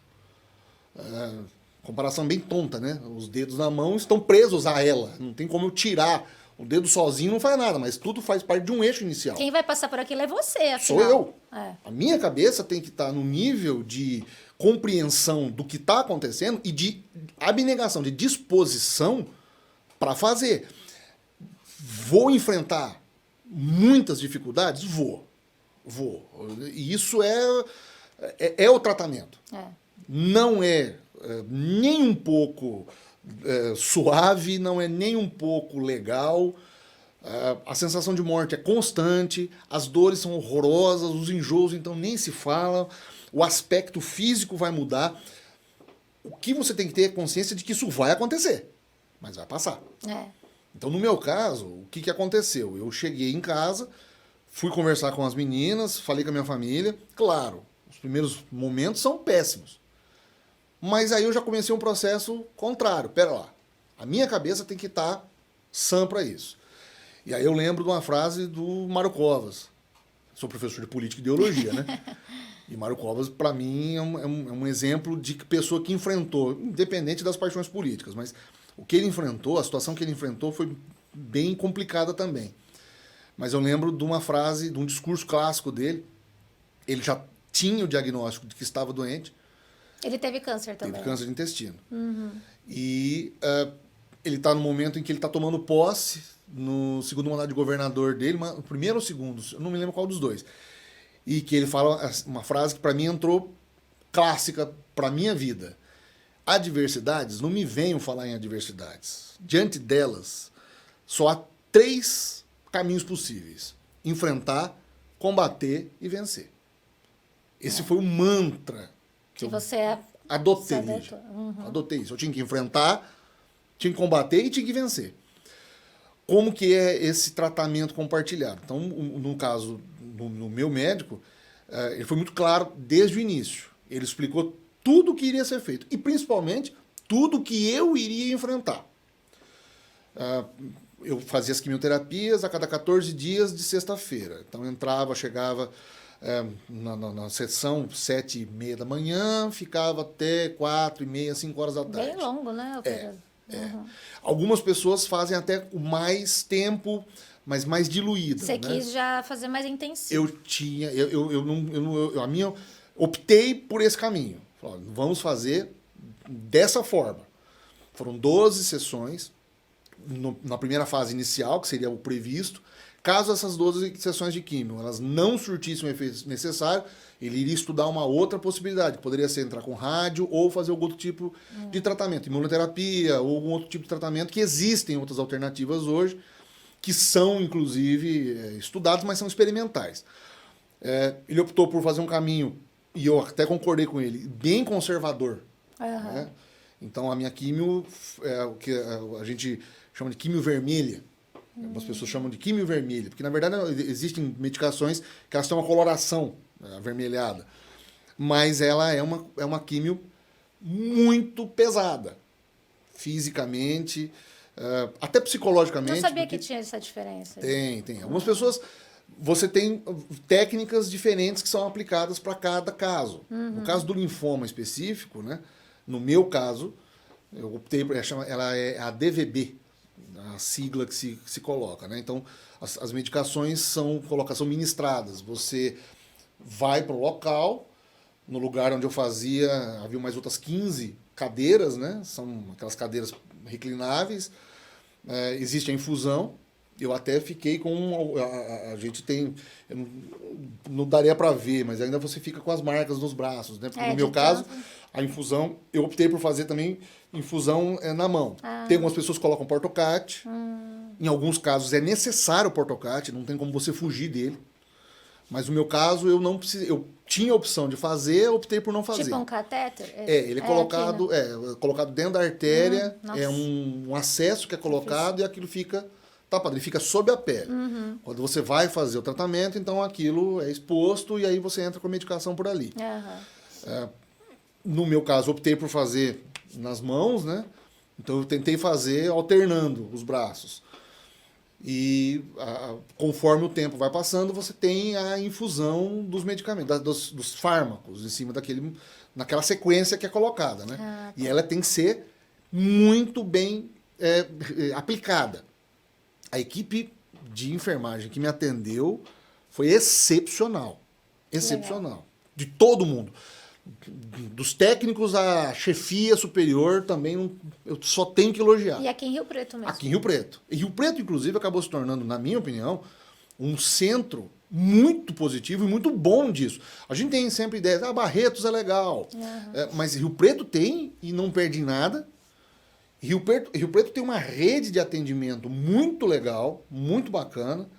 Comparação bem tonta, né? Os dedos na mão estão presos a ela. Não tem como eu tirar. O dedo sozinho não faz nada, mas tudo faz parte de um eixo inicial. Quem vai passar por aquilo é você, afinal. Sou eu. A minha cabeça tem que estar no nível de compreensão do que está acontecendo e de abnegação, de disposição para fazer. Vou enfrentar muitas dificuldades? Vou. E isso é o tratamento. Não é nem um pouco suave, não é nem um pouco legal. A sensação de morte é constante, as dores são horrorosas, os enjoos então nem se fala, o aspecto físico vai mudar. O que você tem que ter é consciência de que isso vai acontecer, mas vai passar. Então, no meu caso, o que aconteceu? Eu cheguei em casa, fui conversar com as meninas, falei com a minha família. Claro, os primeiros momentos são péssimos. Mas aí eu já comecei um processo contrário. Pera lá, a minha cabeça tem que estar sã para isso. E aí eu lembro de uma frase do Mário Covas. Sou professor de política e ideologia, né? E Mário Covas, para mim, é um exemplo de pessoa que enfrentou, independente das paixões políticas, mas o que ele enfrentou, a situação que ele enfrentou foi bem complicada também. Mas eu lembro de uma frase, de um discurso clássico dele. Ele já tinha o diagnóstico de que estava doente. Ele teve câncer também. Teve câncer de intestino. E ele está no momento em que ele está tomando posse no segundo mandato de governador dele, o primeiro ou o segundo, eu não me lembro qual dos dois. E que ele fala uma frase que para mim entrou clássica para minha vida. Adversidades, não me venham falar em adversidades. Diante delas, só há 3 caminhos possíveis: enfrentar, combater e vencer. Esse foi o mantra que você adotei. Adotei isso. Eu tinha que enfrentar, tinha que combater e tinha que vencer. Como que é esse tratamento compartilhado? Então, no caso, no meu médico, ele foi muito claro desde o início. Ele explicou tudo o que iria ser feito. E, principalmente, tudo que eu iria enfrentar. Eu fazia as quimioterapias a cada 14 dias de sexta-feira. Então, entrava, chegava na sessão 7h30 da manhã, ficava até 4h30, 5 horas da tarde. Bem longo, né? Algumas pessoas fazem até mais tempo, mas mais diluído. Você quis já fazer mais intensivo. Eu optei por esse caminho. Falei, vamos fazer dessa forma. Foram 12 sessões na primeira fase inicial, que seria o previsto. Caso essas 12 sessões de químio elas não surtissem o efeito necessário, ele iria estudar uma outra possibilidade, que poderia ser entrar com rádio ou fazer algum outro tipo de tratamento, imunoterapia ou algum outro tipo de tratamento, que existem outras alternativas hoje, que são, inclusive, estudados, mas são experimentais. Ele optou por fazer um caminho, e eu até concordei com ele, bem conservador, né? Então, a minha químio é o que a gente chama de químio vermelha. Algumas pessoas chamam de químio vermelha, porque, na verdade, existem medicações que elas têm uma coloração, né, avermelhada. Mas ela é uma químio muito pesada, fisicamente, até psicologicamente. Não sabia que tinha essa diferença. Tem. Algumas pessoas, você tem técnicas diferentes que são aplicadas para cada caso. No caso do linfoma específico, né, no meu caso, eu optei por ela é a DVB, a sigla que se coloca, né? Então, as medicações são ministradas. Você vai para o local, no lugar onde eu fazia, havia mais outras 15 cadeiras, né? São aquelas cadeiras reclináveis. Existe a infusão. Eu até fiquei com... A gente tem... Não daria para ver, mas ainda você fica com as marcas nos braços, né? Porque no meu caso, a infusão... Eu optei por fazer também infusão na mão. Tem algumas pessoas que colocam portocate. Em alguns casos é necessário o portocate, não tem como você fugir dele. Mas no meu caso, eu não precisei... Eu tinha a opção de fazer, eu optei por não fazer. Tipo um catéter? Ele é colocado, aqui, né? Colocado dentro da artéria, é um acesso que é colocado e aquilo fica tapado, ele fica sob a pele. Quando você vai fazer o tratamento, então aquilo é exposto e aí você entra com a medicação por ali. No meu caso, optei por fazer nas mãos, né? Então eu tentei fazer alternando os braços. E conforme o tempo vai passando, você tem a infusão dos medicamentos, dos fármacos, em cima naquela sequência que é colocada, né? E ela tem que ser muito bem aplicada. A equipe de enfermagem que me atendeu foi excepcional. Excepcional. Legal. De todo mundo. Dos técnicos à chefia superior também, eu só tenho que elogiar. E aqui em Rio Preto mesmo? Aqui em Rio Preto. E Rio Preto, inclusive, acabou se tornando, na minha opinião, um centro muito positivo e muito bom disso. A gente tem sempre ideia, Barretos é legal, mas Rio Preto tem e não perde em nada. Rio Preto tem uma rede de atendimento muito legal, muito bacana.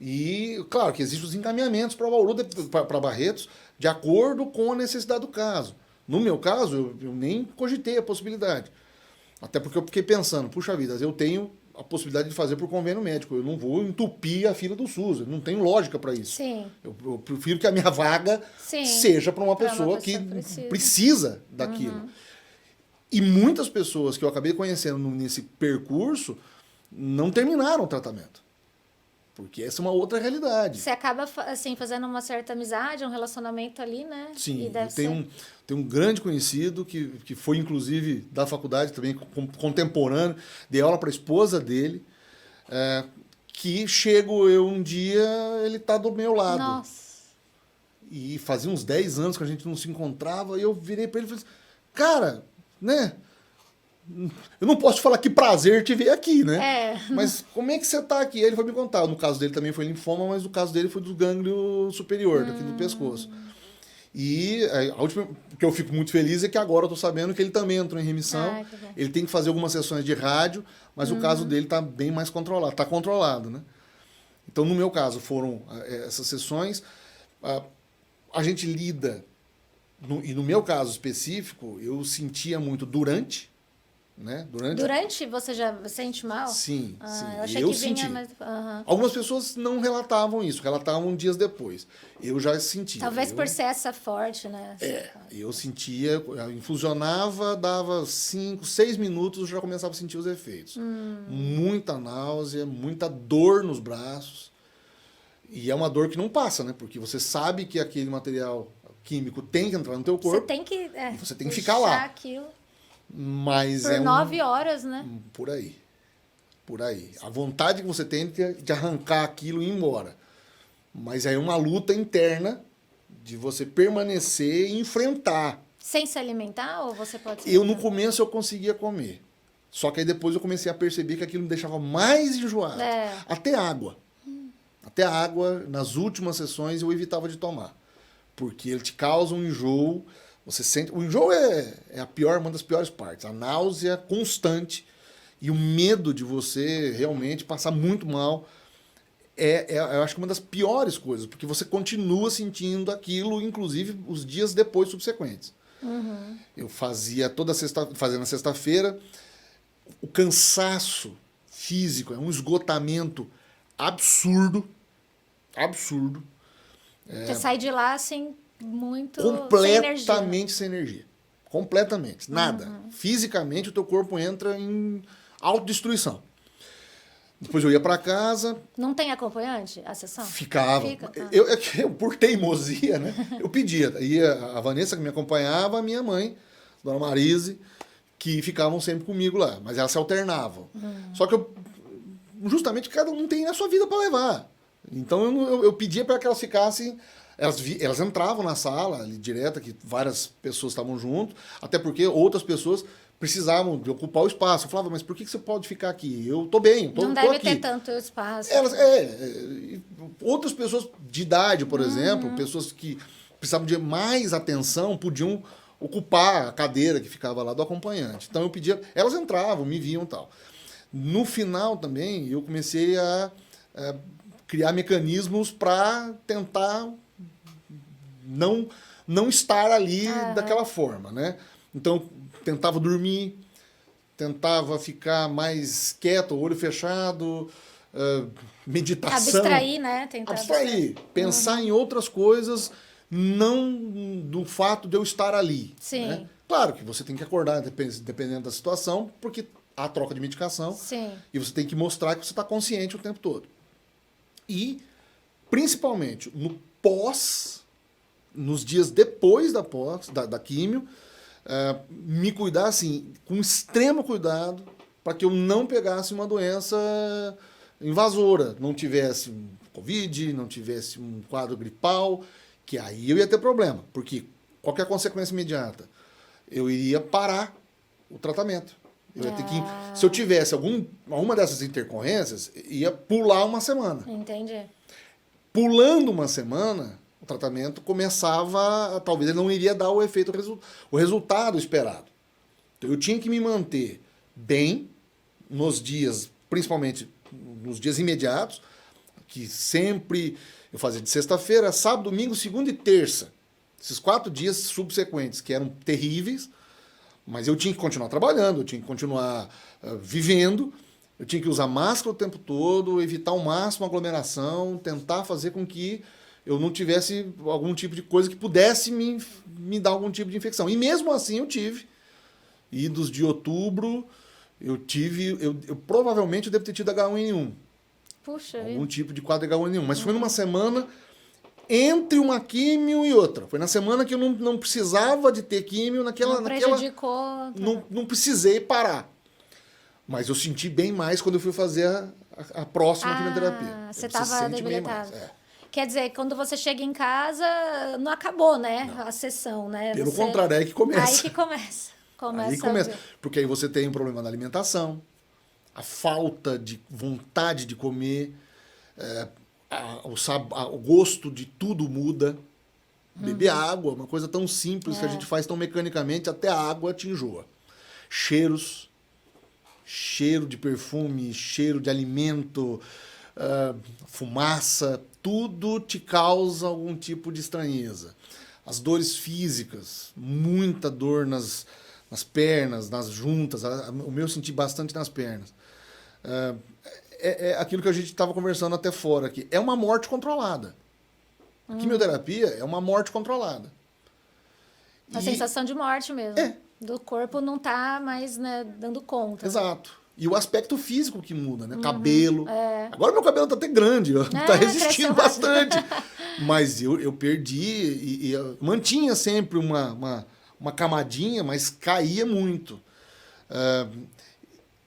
E, claro, que existem os encaminhamentos para Bauru, para Barretos, de acordo com a necessidade do caso. No meu caso, eu nem cogitei a possibilidade. Até porque eu fiquei pensando, puxa vida, eu tenho a possibilidade de fazer por convênio médico. Eu não vou entupir a fila do SUS. Eu não tenho lógica para isso. Sim. Eu prefiro que a minha vaga seja para uma pessoa que precisa daquilo. E muitas pessoas que eu acabei conhecendo nesse percurso não terminaram o tratamento. Porque essa é uma outra realidade. Você acaba, assim, fazendo uma certa amizade, um relacionamento ali, né? Sim, tem um grande conhecido que foi, inclusive, da faculdade também, contemporâneo, dei aula para a esposa dele, que chego eu um dia, ele está do meu lado. Nossa. E fazia uns 10 anos que a gente não se encontrava, e eu virei para ele e falei assim, cara, né? Eu não posso te falar que prazer te ver aqui, né? Mas como é que você tá aqui? Ele foi me contar. No caso dele também foi linfoma, mas no caso dele foi do gânglio superior, daqui do pescoço. E a última que eu fico muito feliz é que agora eu tô sabendo que ele também entrou em remissão. Ele tem que fazer algumas sessões de rádio, mas o caso dele tá bem mais controlado. Tá controlado, né? Então, no meu caso, foram essas sessões. A gente lida, e no meu caso específico, eu sentia muito durante, né? Durante você já sente mal? Sim, sim. Eu achei que vinha mais... Algumas pessoas não relatavam isso, relatavam dias depois. Eu já sentia. Talvez por ser essa forte, né? Eu sentia, infusionava, dava 5, 6 minutos, eu já começava a sentir os efeitos. Muita náusea, muita dor nos braços. E é uma dor que não passa, né? Porque você sabe que aquele material químico tem que entrar no teu corpo. Você tem que ficar lá. Aquilo. Mas por 9 horas, né? Por aí. A vontade que você tem de arrancar aquilo e ir embora. Mas é uma luta interna de você permanecer e enfrentar. Sem se alimentar ou você pode se no começo eu conseguia comer. Só que aí depois eu comecei a perceber que aquilo me deixava mais enjoado. Até água. Até água, nas últimas sessões, eu evitava de tomar. Porque ele te causa um enjoo. Você sente, o enjoo é uma das piores partes. A náusea constante e o medo de você realmente passar muito mal eu acho que uma das piores coisas, porque você continua sentindo aquilo, inclusive os dias depois subsequentes. Eu fazia fazia na sexta-feira. O cansaço físico é um esgotamento absurdo. Absurdo. Você sai de lá assim, muito Completamente sem energia. Completamente. Nada. Fisicamente, o teu corpo entra em autodestruição. Depois eu ia para casa. Não tem acompanhante a sessão? Ficava. Fica? Eu, por teimosia, né? Eu pedia. Ia a Vanessa, que me acompanhava, a minha mãe, Dona Marise, que ficavam sempre comigo lá. Mas elas se alternavam. Só que justamente cada um tem a sua vida para levar. Então eu pedia para que elas ficassem. Elas entravam na sala ali direta, que várias pessoas estavam junto, até porque outras pessoas precisavam de ocupar o espaço. Eu falava, mas por que você pode ficar aqui? Eu tô bem, tô Não deve aqui. ter tanto espaço. Outras pessoas de idade, por exemplo, pessoas que precisavam de mais atenção, podiam ocupar a cadeira que ficava lá do acompanhante. Então eu pedia, elas entravam, me viam e tal. No final também, eu comecei a criar mecanismos para tentar não estar ali daquela forma, né? Então, tentava dormir, tentava ficar mais quieto, olho fechado, meditação. Abstrair, né? Tentar abstrair. Pensar em outras coisas, não do fato de eu estar ali. Sim. Né? Claro que você tem que acordar, dependendo da situação, porque há troca de medicação. Sim. E você tem que mostrar que você está consciente o tempo todo. E, principalmente, nos dias depois da químio, me cuidar assim, com extremo cuidado, para que eu não pegasse uma doença invasora, não tivesse um Covid, não tivesse um quadro gripal, que aí eu ia ter problema, porque qualquer consequência imediata, eu iria parar o tratamento. Eu ia ter que, se eu tivesse alguma dessas intercorrências, ia pular uma semana. Entendi. Pulando uma semana, o tratamento começava, talvez ele não iria dar o resultado esperado. Então eu tinha que me manter bem nos dias, principalmente nos dias imediatos, que sempre eu fazia de sexta-feira, sábado, domingo, segunda e terça. Esses 4 dias subsequentes, que eram terríveis, mas eu tinha que continuar trabalhando, eu tinha que continuar vivendo, eu tinha que usar máscara o tempo todo, evitar ao máximo a aglomeração, tentar fazer com que eu não tivesse algum tipo de coisa que pudesse me dar algum tipo de infecção. E mesmo assim eu tive. Idos de outubro, eu provavelmente devo ter tido H1N1. Puxa algum tipo de quadro H1N1. Mas foi numa semana entre uma químio e outra. Foi na semana que eu não precisava de ter químio Não prejudicou. Não precisei parar. Mas eu senti bem mais quando eu fui fazer a próxima quimioterapia. Você estava debilitado. Quer dizer, quando você chega em casa, não acabou, né? Não. A sessão, né? Pelo contrário, é aí que começa. Aí que começa. Aí começa. Porque aí você tem um problema na alimentação, a falta de vontade de comer, o gosto de tudo muda. Beber água, uma coisa tão simples que a gente faz tão mecanicamente, até a água te enjoa. Cheiros, cheiro de perfume, cheiro de alimento, fumaça, tudo te causa algum tipo de estranheza. As dores físicas, muita dor nas pernas, nas juntas, o meu eu senti bastante nas pernas. É aquilo que a gente estava conversando até fora aqui. É uma morte controlada. A quimioterapia é uma morte controlada. A sensação de morte mesmo. Do corpo não tá mais, né, dando conta. Exato. E o aspecto físico que muda, né? Cabelo. Agora meu cabelo tá até grande, tá resistindo bastante. Mas eu perdi e eu mantinha sempre uma camadinha, mas caía muito.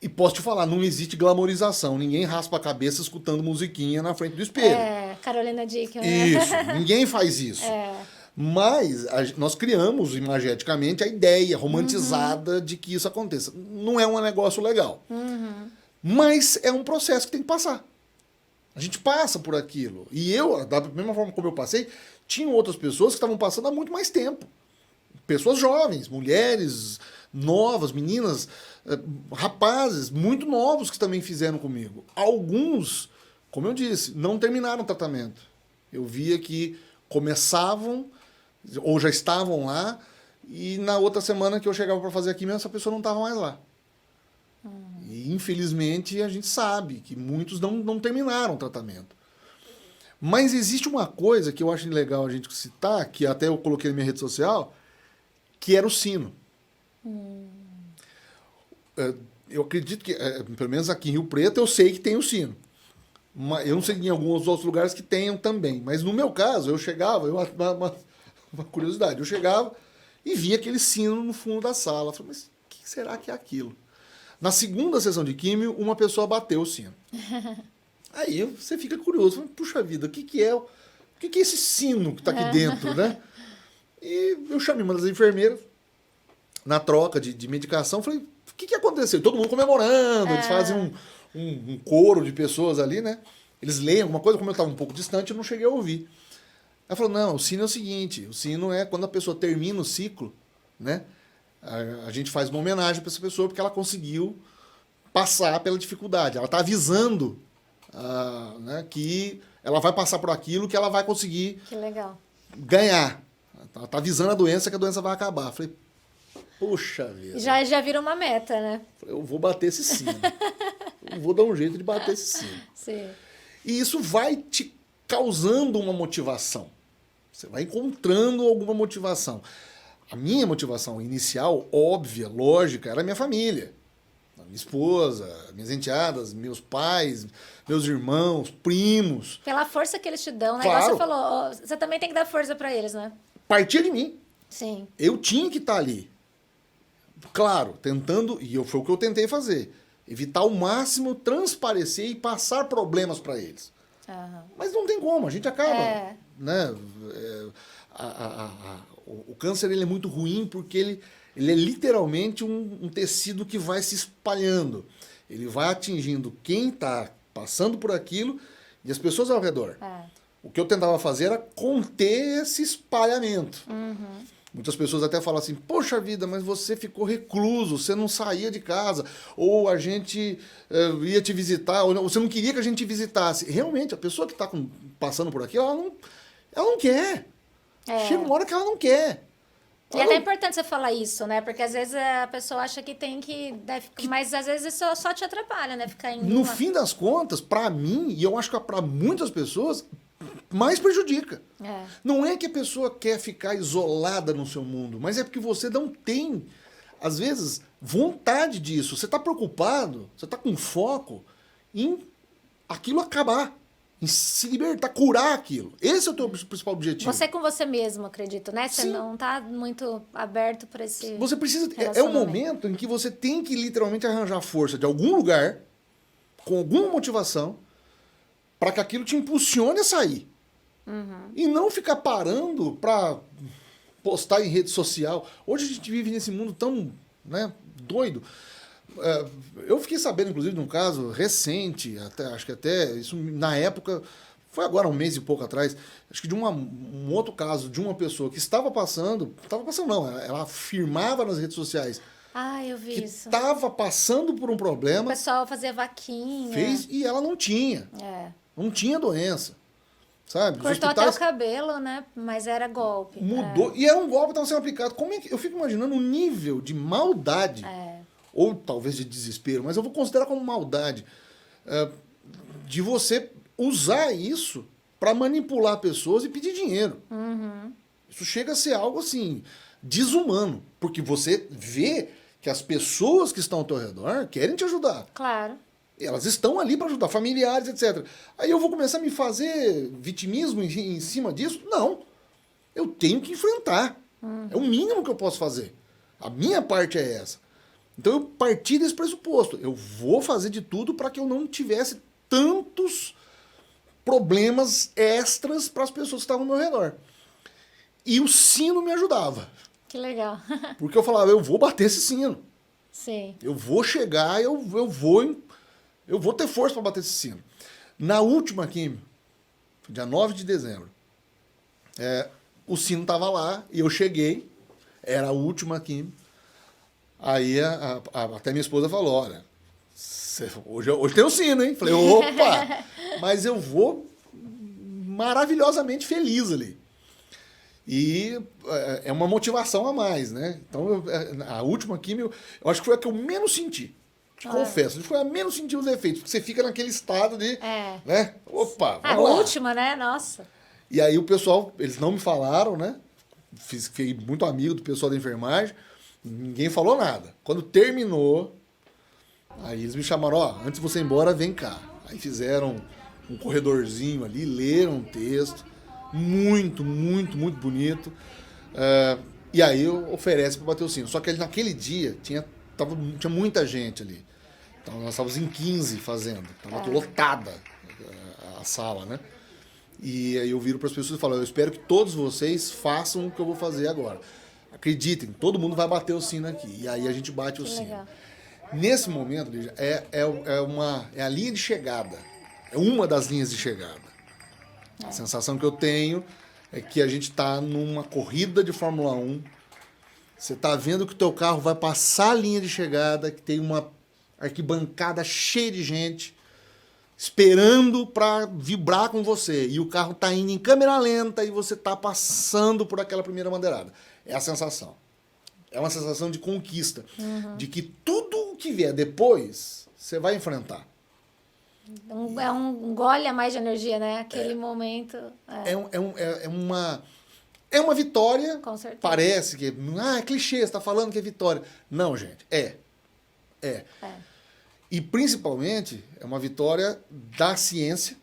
E posso te falar, não existe glamorização. Ninguém raspa a cabeça escutando musiquinha na frente do espelho. Carolina Dickman. Isso, ninguém faz isso. Mas nós criamos imageticamente a ideia romantizada de que isso aconteça. Não é um negócio legal. Mas é um processo que tem que passar. A gente passa por aquilo. E eu, da mesma forma como eu passei, tinham outras pessoas que estavam passando há muito mais tempo. Pessoas jovens, mulheres novas, meninas, rapazes muito novos que também fizeram comigo. Alguns, como eu disse, não terminaram o tratamento. Eu via que começavam ou já estavam lá E na outra semana que eu chegava para fazer a quimio, essa pessoa não estava mais lá. E infelizmente a gente sabe que muitos não terminaram o tratamento. Mas existe uma coisa que eu acho legal a gente citar, que até eu coloquei na minha rede social, que era o sino. Eu acredito que, pelo menos aqui em Rio Preto, eu sei que tem o sino. Eu não sei em alguns outros lugares que tenham também. Mas no meu caso, eu chegava, uma curiosidade, eu chegava e via aquele sino no fundo da sala. Eu falei, mas o que será que é aquilo? Na segunda sessão de químio, uma pessoa bateu o sino. Aí você fica curioso, fala, puxa vida, o que é esse sino que está aqui dentro, né? E eu chamei uma das enfermeiras, na troca de medicação, falei, o que aconteceu? Todo mundo comemorando, eles fazem um coro de pessoas ali, né? Eles leem alguma coisa, como eu estava um pouco distante, eu não cheguei a ouvir. Ela falou, não, o sino é o seguinte, o sino é quando a pessoa termina o ciclo, né? A gente faz uma homenagem para essa pessoa porque ela conseguiu passar pela dificuldade. Ela está avisando né, que ela vai passar por aquilo, que ela vai conseguir ganhar. Ela está avisando a doença que a doença vai acabar. Eu falei, puxa vida. Já vira uma meta, né? Eu vou bater esse sino. Eu vou dar um jeito de bater esse sino. Sim. E isso vai te causando uma motivação. Você vai encontrando alguma motivação. A minha motivação inicial, óbvia, lógica, era a minha família. A minha esposa, minhas enteadas, meus pais, meus irmãos, primos. Pela força que eles te dão, né? Claro. Igual você falou, você também tem que dar força para eles, né? Partia de mim. Sim. Eu tinha que estar ali. Claro, tentando, foi o que eu tentei fazer. Evitar ao máximo transparecer e passar problemas para eles. Mas não tem como, a gente acaba. Né? O câncer ele é muito ruim porque ele é literalmente um tecido que vai se espalhando. Ele vai atingindo quem está passando por aquilo e as pessoas ao redor. O que eu tentava fazer era conter esse espalhamento. Muitas pessoas até falam assim, poxa vida, mas você ficou recluso, você não saía de casa, ou a gente ia te visitar, ou você não queria que a gente te visitasse. Realmente, a pessoa que está passando por aqui, ela não quer. Chega uma hora que ela não quer. E é até importante você falar isso, né? Porque às vezes a pessoa acha que tem que... Mas às vezes isso só te atrapalha, né? Ficar indo... No fim das contas, para mim, e eu acho que para muitas pessoas, mais prejudica. Não é que a pessoa quer ficar isolada no seu mundo, mas é porque você não tem, às vezes, vontade disso. Você está preocupado, você está com foco em aquilo acabar. Em se libertar, curar aquilo. Esse é o teu principal objetivo. Você com você mesmo, acredito, né? Você não tá muito aberto para esse Você precisa... É o momento em que você tem que literalmente arranjar força de algum lugar, com alguma motivação, para que aquilo te impulsione a sair. E não ficar parando para postar em rede social. Hoje a gente vive nesse mundo tão, né, doido. Eu fiquei sabendo, inclusive, de um caso recente, acho que até isso na época, foi agora um mês e pouco atrás, acho que de um outro caso de uma pessoa que estava passando não, ela afirmava nas redes sociais eu vi que isso. estava passando por um problema. O pessoal fazia vaquinha. Fez e ela não tinha. Não tinha doença. Sabe? Cortou até o cabelo, né? Mas era golpe. Mudou. E era um golpe que estava sendo aplicado. Como é que eu fico imaginando o nível de maldade. Ou talvez de desespero, mas eu vou considerar como maldade, de você usar isso para manipular pessoas e pedir dinheiro. Isso chega a ser algo assim, desumano, porque você vê que as pessoas que estão ao teu redor querem te ajudar. Claro. Elas estão ali para ajudar, familiares, etc. Aí eu vou começar a me fazer vitimismo em cima disso? Não. Eu tenho que enfrentar. É o mínimo que eu posso fazer. A minha parte é essa. Então eu parti desse pressuposto. Eu vou fazer de tudo para que eu não tivesse tantos problemas extras para as pessoas que estavam ao meu redor. E o sino me ajudava. Que legal. Porque eu falava, eu vou bater esse sino. Sim. Eu vou chegar, eu vou ter força para bater esse sino. Na última quimio, dia 9 de dezembro, o sino estava lá e eu cheguei, era a última quimio. Aí até minha esposa falou, olha, hoje tem o sino, hein? Falei, opa! Mas eu vou maravilhosamente feliz ali. E é uma motivação a mais, né? Então, a última químio, eu acho que foi a que eu menos senti. Te confesso, foi a menos sentir os efeitos, porque você fica naquele estado de, né? Opa, A vamos lá. última, né? Nossa. E aí o pessoal, eles não me falaram, né? Fiquei muito amigo do pessoal da enfermagem, ninguém falou nada. Quando terminou, aí eles me chamaram, ó, antes de você ir embora, vem cá. Aí fizeram um corredorzinho ali, leram um texto, muito, muito, muito bonito. E aí oferece para bater o sino. Só que naquele dia tinha muita gente ali. Então nós estávamos em 15 fazendo. Estava lotada a sala, né? E aí eu viro para as pessoas e falo, eu espero que todos vocês façam o que eu vou fazer agora. Acreditem, todo mundo vai bater o sino aqui. E aí a gente bate o sino. Legal. Nesse momento, Lígia, é a linha de chegada. É uma das linhas de chegada. A sensação que eu tenho é que a gente está numa corrida de Fórmula 1. Você está vendo que o teu carro vai passar a linha de chegada, que tem uma arquibancada cheia de gente esperando para vibrar com você. E o carro está indo em câmera lenta e você está passando por aquela primeira bandeirada. É a sensação. É uma sensação de conquista. De que tudo que vier depois, você vai enfrentar. É um gole a mais de energia, né? Aquele momento. É uma vitória. Com certeza. Parece que é clichê, você está falando que é vitória. Não, gente, é. E principalmente é uma vitória da ciência.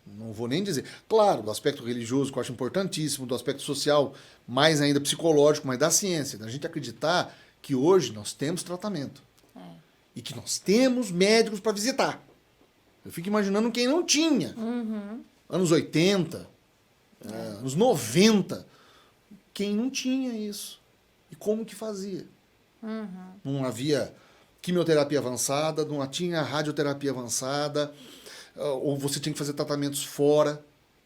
Não vou nem dizer. Claro, do aspecto religioso, que eu acho importantíssimo, do aspecto social, mais ainda psicológico, mas da ciência. Da gente acreditar que hoje nós temos tratamento. E que nós temos médicos para visitar. Eu fico imaginando quem não tinha. Anos 80, anos 90. Quem não tinha isso? E como que fazia? Não havia quimioterapia avançada, não tinha radioterapia avançada, ou você tinha que fazer tratamentos fora.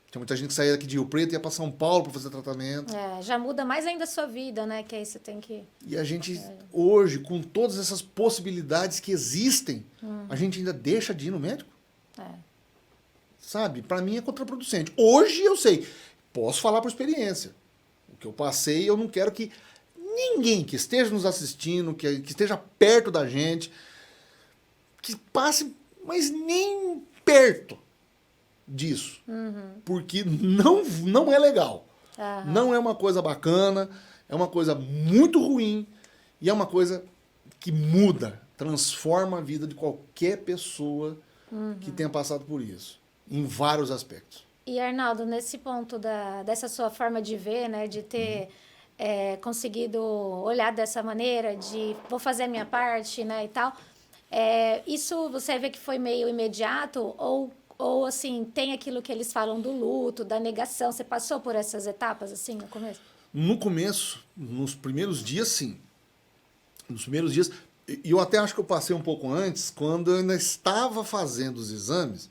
Tinha muita gente que saía daqui de Rio Preto e ia para São Paulo para fazer tratamento. Já muda mais ainda a sua vida, né? Que aí você tem que... E a gente, hoje, com todas essas possibilidades que existem, a gente ainda deixa de ir no médico? Sabe? Para mim é contraproducente. Hoje eu sei. Posso falar por experiência. O que eu passei, eu não quero que ninguém que esteja nos assistindo, que esteja perto da gente, que passe, mas nem perto disso. Porque não é legal. Não é uma coisa bacana, é uma coisa muito ruim e é uma coisa que muda, transforma a vida de qualquer pessoa que tenha passado por isso, em vários aspectos. E, Arnaldo, nesse ponto dessa sua forma de ver, né, de ter conseguido olhar dessa maneira, de vou fazer a minha parte, né, e tal, isso você vê que foi meio imediato ou assim, tem aquilo que eles falam do luto, da negação, você passou por essas etapas, assim, no começo? No começo, nos primeiros dias, sim. Nos primeiros dias, e eu até acho que eu passei um pouco antes, quando eu ainda estava fazendo os exames,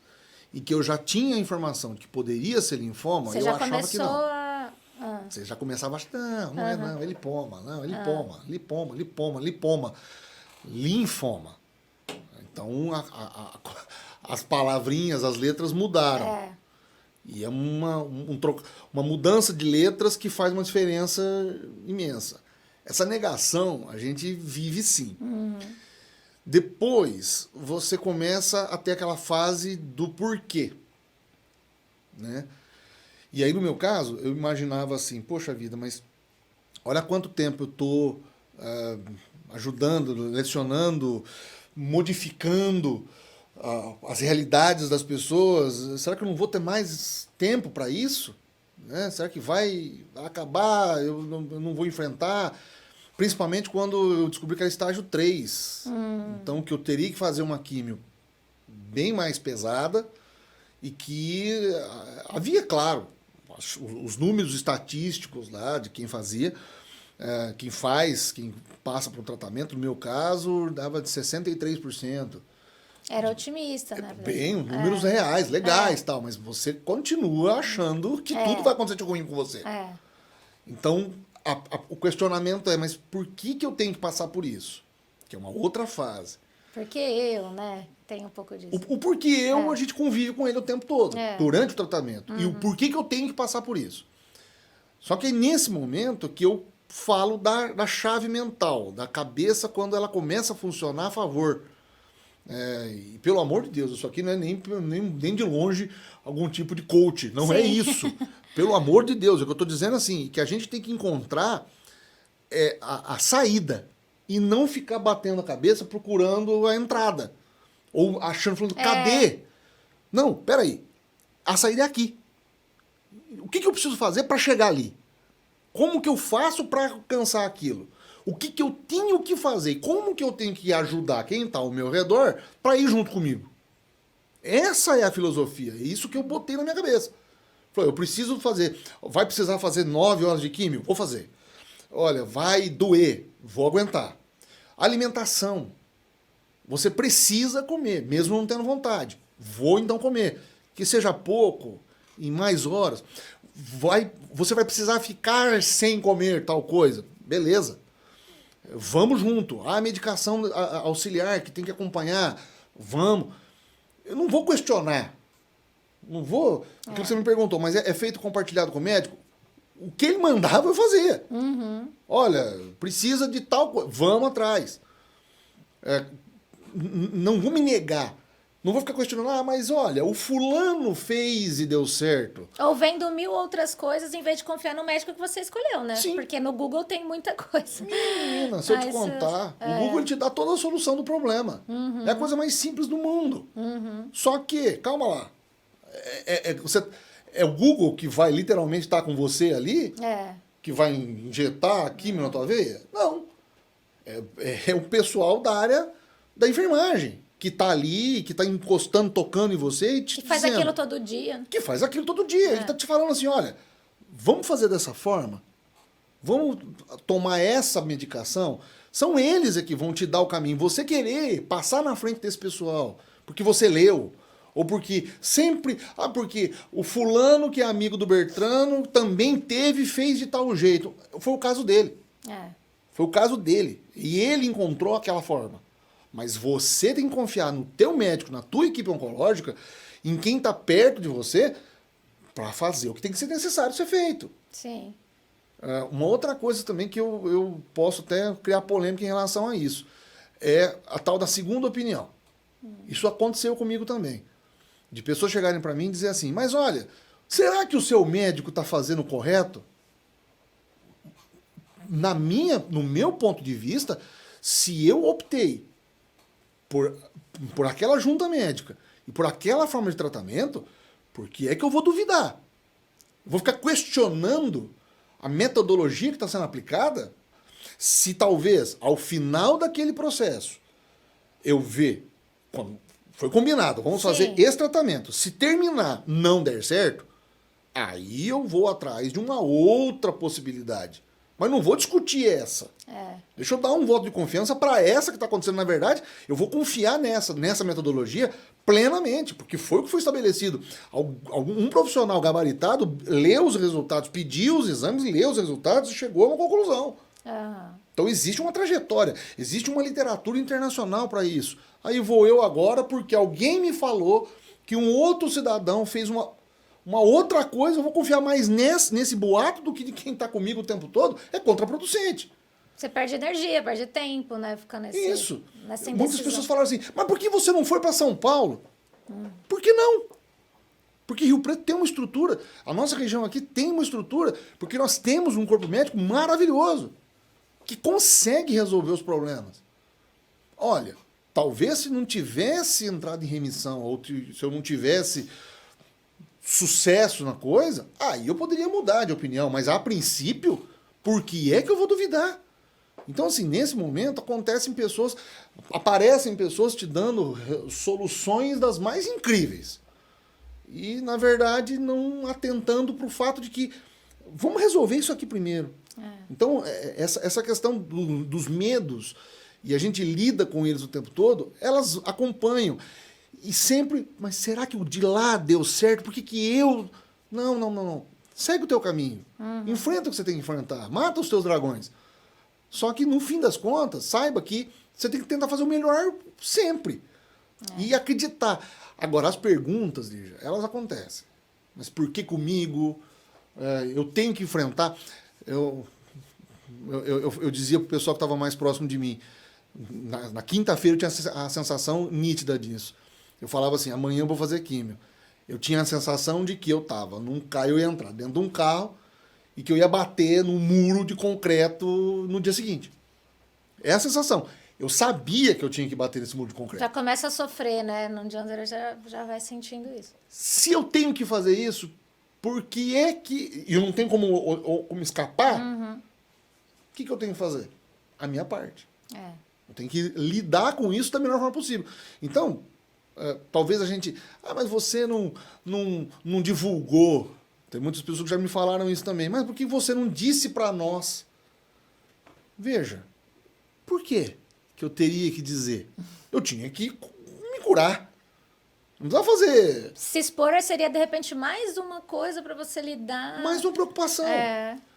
e que eu já tinha a informação de que poderia ser linfoma, eu achava que não. Você já começava a achar, não é lipoma, lipoma, linfoma. Então, as palavrinhas, as letras mudaram. E é uma mudança de letras que faz uma diferença imensa. Essa negação, a gente vive sim. Depois, você começa a ter aquela fase do porquê. Né? E aí, no meu caso, eu imaginava assim, poxa vida, mas olha quanto tempo eu estou ajudando, lecionando, modificando as realidades das pessoas. Será que eu não vou ter mais tempo para isso? Né? Será que vai acabar? Eu não vou enfrentar? Principalmente quando eu descobri que era estágio 3. Então, que eu teria que fazer uma químio bem mais pesada e que havia, claro, os números estatísticos lá de quem fazia, quem passa por um tratamento, no meu caso, dava de 63%. Era otimista, né? Bem, números reais, legais, tal, mas você continua achando que tudo vai acontecer de ruim com você. Então, o questionamento é, mas por que eu tenho que passar por isso? Que é uma outra fase. Porque eu, né? Tem um pouco disso. O porquê a gente convive com ele o tempo todo, durante o tratamento. E o porquê que eu tenho que passar por isso. Só que é nesse momento que eu falo da chave mental, da cabeça, quando ela começa a funcionar a favor. E pelo amor de Deus, isso aqui não é nem de longe algum tipo de coach, não é isso. Pelo amor de Deus, é o que eu estou dizendo assim, que a gente tem que encontrar a saída e não ficar batendo a cabeça procurando a entrada. Ou achando, falando, cadê? Não, peraí, a saída é aqui. O que eu preciso fazer para chegar ali? Como que eu faço para alcançar aquilo? O que eu tenho que fazer? Como que eu tenho que ajudar quem está ao meu redor para ir junto comigo? Essa é a filosofia. É isso que eu botei na minha cabeça. Falei, eu preciso fazer. Vai precisar fazer 9 horas de químio? Vou fazer. Olha, vai doer. Vou aguentar. Alimentação. Você precisa comer, mesmo não tendo vontade. Vou então comer. Que seja pouco, em mais horas. Você vai precisar ficar sem comer tal coisa. Beleza. Vamos junto. A medicação auxiliar que tem que acompanhar. Vamos. Eu não vou questionar. Não vou. Aquilo que você me perguntou, mas é feito compartilhado com o médico? O que ele mandava eu fazia. Uhum. Olha, precisa de tal coisa. Vamos atrás. Não vou me negar. Não vou ficar questionando, mas olha, o fulano fez e deu certo. Ou vendo 1000 outras coisas em vez de confiar no médico que você escolheu, né? Sim. Porque no Google tem muita coisa. Menina, se eu te contar, o Google ele te dá toda a solução do problema. Uhum. É a coisa mais simples do mundo. Uhum. Só que, calma lá, é o Google que vai literalmente estar com você ali? Que vai injetar a química na tua veia? Não. É o pessoal da área da enfermagem. Que tá ali, que tá encostando, tocando em você e te Que faz dizendo, aquilo todo dia. Que faz aquilo todo dia. Ele tá te falando assim, olha, vamos fazer dessa forma? Vamos tomar essa medicação? São eles que vão te dar o caminho. Você querer passar na frente desse pessoal, porque você leu, ou porque sempre... porque o fulano que é amigo do Bertrano também teve e fez de tal jeito. Foi o caso dele. Foi o caso dele. E ele encontrou aquela forma. Mas você tem que confiar no teu médico, na tua equipe oncológica, em quem está perto de você, para fazer o que tem que ser necessário ser feito. Sim. Uma outra coisa também que eu posso até criar polêmica em relação a isso, é a tal da segunda opinião. Isso aconteceu comigo também. De pessoas chegarem para mim e dizer assim, mas olha, será que o seu médico está fazendo o correto? No meu ponto de vista, se eu optei por aquela junta médica e por aquela forma de tratamento, por que é que eu vou duvidar? Eu vou ficar questionando a metodologia que está sendo aplicada se talvez, ao final daquele processo, eu ver, quando foi combinado, vamos fazer esse tratamento. Se terminar, não der certo, aí eu vou atrás de uma outra possibilidade. Mas não vou discutir essa. Deixa eu dar um voto de confiança para essa que está acontecendo na verdade. Eu vou confiar nessa metodologia plenamente, porque foi o que foi estabelecido. Um profissional gabaritado leu os resultados, pediu os exames, leu os resultados e chegou a uma conclusão. Então existe uma trajetória, existe uma literatura internacional para isso. Aí vou eu agora porque alguém me falou que um outro cidadão fez uma outra coisa, eu vou confiar mais nesse boato do que de quem está comigo o tempo todo, é contraproducente. Você perde energia, perde tempo, né? Fica nessa indecisão. Muitas pessoas falaram assim, mas por que você não foi para São Paulo? Por que não? Porque Rio Preto tem uma estrutura, a nossa região aqui tem uma estrutura, porque nós temos um corpo médico maravilhoso, que consegue resolver os problemas. Olha, talvez se não tivesse entrado em remissão, ou se eu não tivesse sucesso na coisa, aí eu poderia mudar de opinião, mas a princípio, por que é que eu vou duvidar? Então, assim, nesse momento aparecem pessoas te dando soluções das mais incríveis. E, na verdade, não atentando para o fato de que vamos resolver isso aqui primeiro. Então, essa questão dos medos, e a gente lida com eles o tempo todo, elas acompanham. E sempre, mas será que o de lá deu certo? Por que eu... Não. Segue o teu caminho. Enfrenta o que você tem que enfrentar. Mata os teus dragões. Só que, no fim das contas, saiba que você tem que tentar fazer o melhor sempre. E acreditar. Agora, as perguntas, Lígia, elas acontecem. Mas por que comigo? eu tenho que enfrentar. Eu dizia para o pessoal que estava mais próximo de mim, na quinta-feira eu tinha a sensação nítida disso. Eu falava assim, amanhã eu vou fazer químio. Eu tinha a sensação de que eu estava num carro, eu ia entrar dentro de um carro e que eu ia bater num muro de concreto no dia seguinte. É a sensação. Eu sabia que eu tinha que bater nesse muro de concreto. Já começa a sofrer, né? No dia anterior já vai sentindo isso. Se eu tenho que fazer isso, por que é que... eu não tenho como escapar? O que eu tenho que fazer? A minha parte. Eu tenho que lidar com isso da melhor forma possível. Então, talvez a gente... mas você não divulgou. Tem muitas pessoas que já me falaram isso também. Mas por que você não disse para nós? Veja, por quê que eu teria que dizer? Eu tinha que me curar. Não precisava fazer... Se expor seria, de repente, mais uma coisa para você lidar. Mais uma preocupação.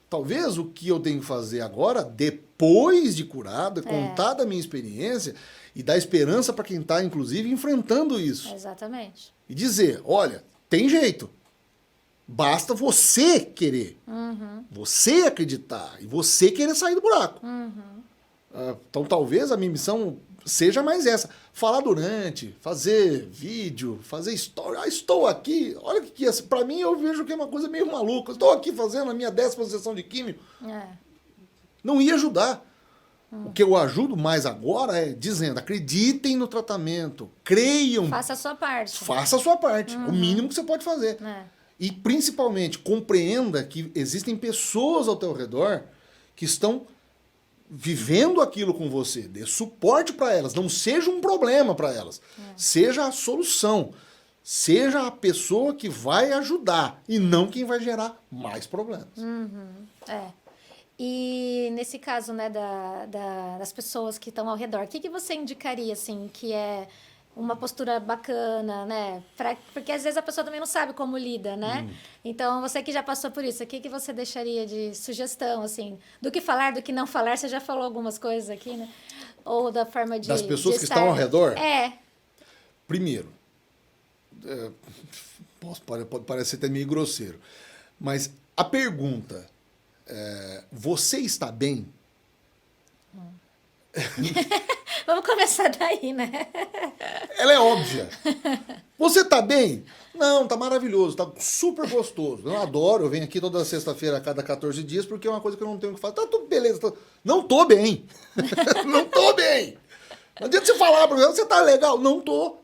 Talvez o que eu tenho que fazer agora, depois de curada, contar da minha experiência e dar esperança para quem está, inclusive, enfrentando isso. Exatamente. E dizer, olha, tem jeito. Basta você querer. Você acreditar. E você querer sair do buraco. Então, talvez a minha missão seja mais essa. Falar durante, fazer vídeo, fazer história. Estou aqui. Olha o que é. Para mim, eu vejo que é uma coisa meio maluca. Estou aqui fazendo a minha 10ª sessão de químio. Não ia ajudar. O que eu ajudo mais agora é dizendo, acreditem no tratamento, creiam. Faça a sua parte. Faça a sua parte. O mínimo que você pode fazer. E, principalmente, compreenda que existem pessoas ao teu redor que estão vivendo aquilo com você. Dê suporte para elas. Não seja um problema para elas. Seja a solução. Seja a pessoa que vai ajudar e não quem vai gerar mais problemas. E nesse caso, né, das pessoas que estão ao redor, o que você indicaria, assim, que é uma postura bacana, né? Porque às vezes a pessoa também não sabe como lida, né? Então, você que já passou por isso, o que você deixaria de sugestão, assim? Do que falar, do que não falar, você já falou algumas coisas aqui, né? Ou da forma de... Das pessoas de que estar... estão ao redor? Primeiro, pode parecer até meio grosseiro, mas a pergunta, você está bem? Vamos começar daí, né? Ela é óbvia. Você tá bem? Não, tá maravilhoso, tá super gostoso. Eu adoro, eu venho aqui toda sexta-feira a cada 14 dias porque é uma coisa que eu não tenho que fazer. Tá tudo beleza. Não tô bem. Não tô bem. Não adianta você falar pra mim, você tá legal? Não tô.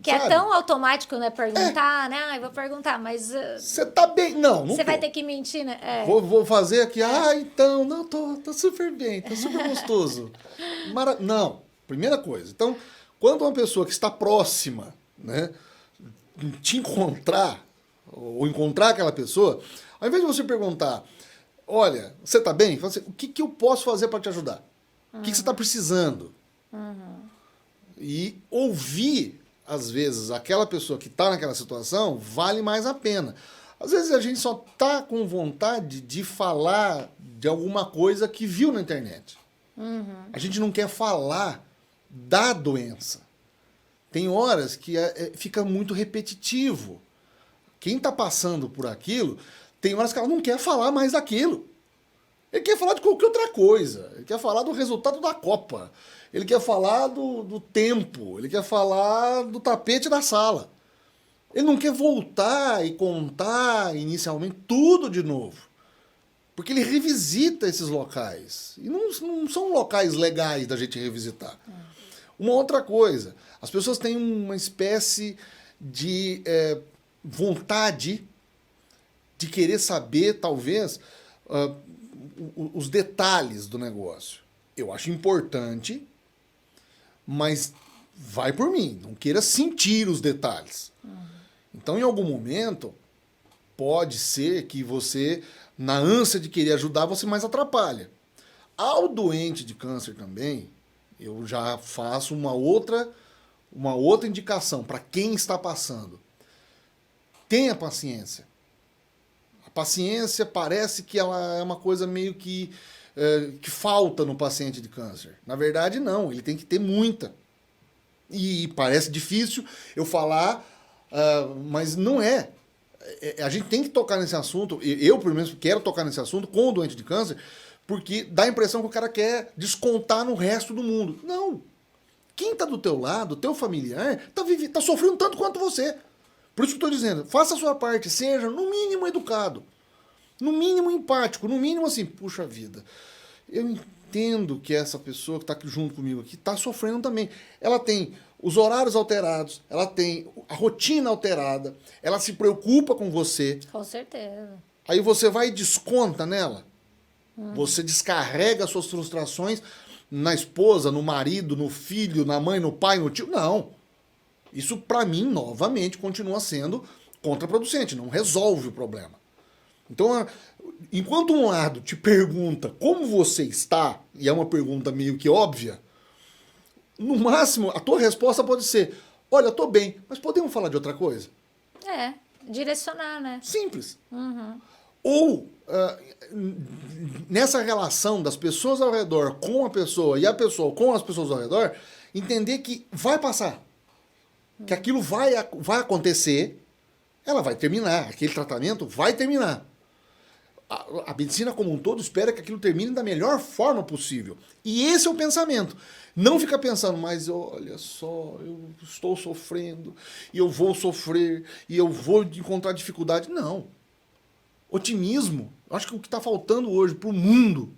Que sabe? É tão automático, né? Perguntar, né? Eu vou perguntar, mas... Você tá bem? Não você tô. vai ter que mentir, né? Vou fazer aqui, então, não, tô super bem, tô super gostoso. Não, primeira coisa. Então, quando uma pessoa que está próxima, né, te encontrar, ou encontrar aquela pessoa, ao invés de você perguntar, olha, você tá bem? Fala assim, o que eu posso fazer para te ajudar? O que você está precisando? E ouvir, às vezes, aquela pessoa que está naquela situação, vale mais a pena. Às vezes a gente só está com vontade de falar de alguma coisa que viu na internet. A gente não quer falar da doença. Tem horas que fica muito repetitivo. Quem está passando por aquilo, tem horas que ela não quer falar mais daquilo. Ele quer falar de qualquer outra coisa. Ele quer falar do resultado da Copa. Ele quer falar do tempo. Ele quer falar do tapete da sala. Ele não quer voltar e contar inicialmente tudo de novo. Porque ele revisita esses locais. E não são locais legais da gente revisitar. Uma outra coisa. As pessoas têm uma espécie de vontade de querer saber, talvez, os detalhes do negócio. Eu acho importante, mas vai por mim. Não queira sentir os detalhes. Então, em algum momento, pode ser que você, na ânsia de querer ajudar, você mais atrapalha. Ao doente de câncer também, eu já faço uma outra indicação para quem está passando. Tenha paciência. A paciência parece que ela é uma coisa meio que falta no paciente de câncer. Na verdade, não. Ele tem que ter muita. E parece difícil eu falar, mas não é. a gente tem que tocar nesse assunto, eu, pelo menos, quero tocar nesse assunto com o doente de câncer, porque dá a impressão que o cara quer descontar no resto do mundo. Não. Quem tá do teu lado, teu familiar, tá sofrendo tanto quanto você. Por isso que eu tô dizendo, faça a sua parte, seja no mínimo educado, no mínimo empático, no mínimo assim, puxa vida, eu entendo que essa pessoa que tá aqui junto comigo aqui tá sofrendo também. Ela tem os horários alterados, ela tem a rotina alterada, ela se preocupa com você. Com certeza. Aí você vai e desconta nela. Você descarrega suas frustrações na esposa, no marido, no filho, na mãe, no pai, no tio. Não. Isso, pra mim, novamente, continua sendo contraproducente. Não resolve o problema. Então, enquanto um lado te pergunta como você está, e é uma pergunta meio que óbvia, no máximo, a tua resposta pode ser, olha, eu tô bem, mas podemos falar de outra coisa? Direcionar, né? Simples. Ou, nessa relação das pessoas ao redor com a pessoa e a pessoa com as pessoas ao redor, entender que vai passar. Que aquilo vai acontecer, ela vai terminar, aquele tratamento vai terminar. A medicina como um todo espera que aquilo termine da melhor forma possível. E esse é o pensamento. Não fica pensando, mas olha só, eu estou sofrendo, e eu vou sofrer, e eu vou encontrar dificuldade. Não. Otimismo, acho que o que está faltando hoje para o mundo,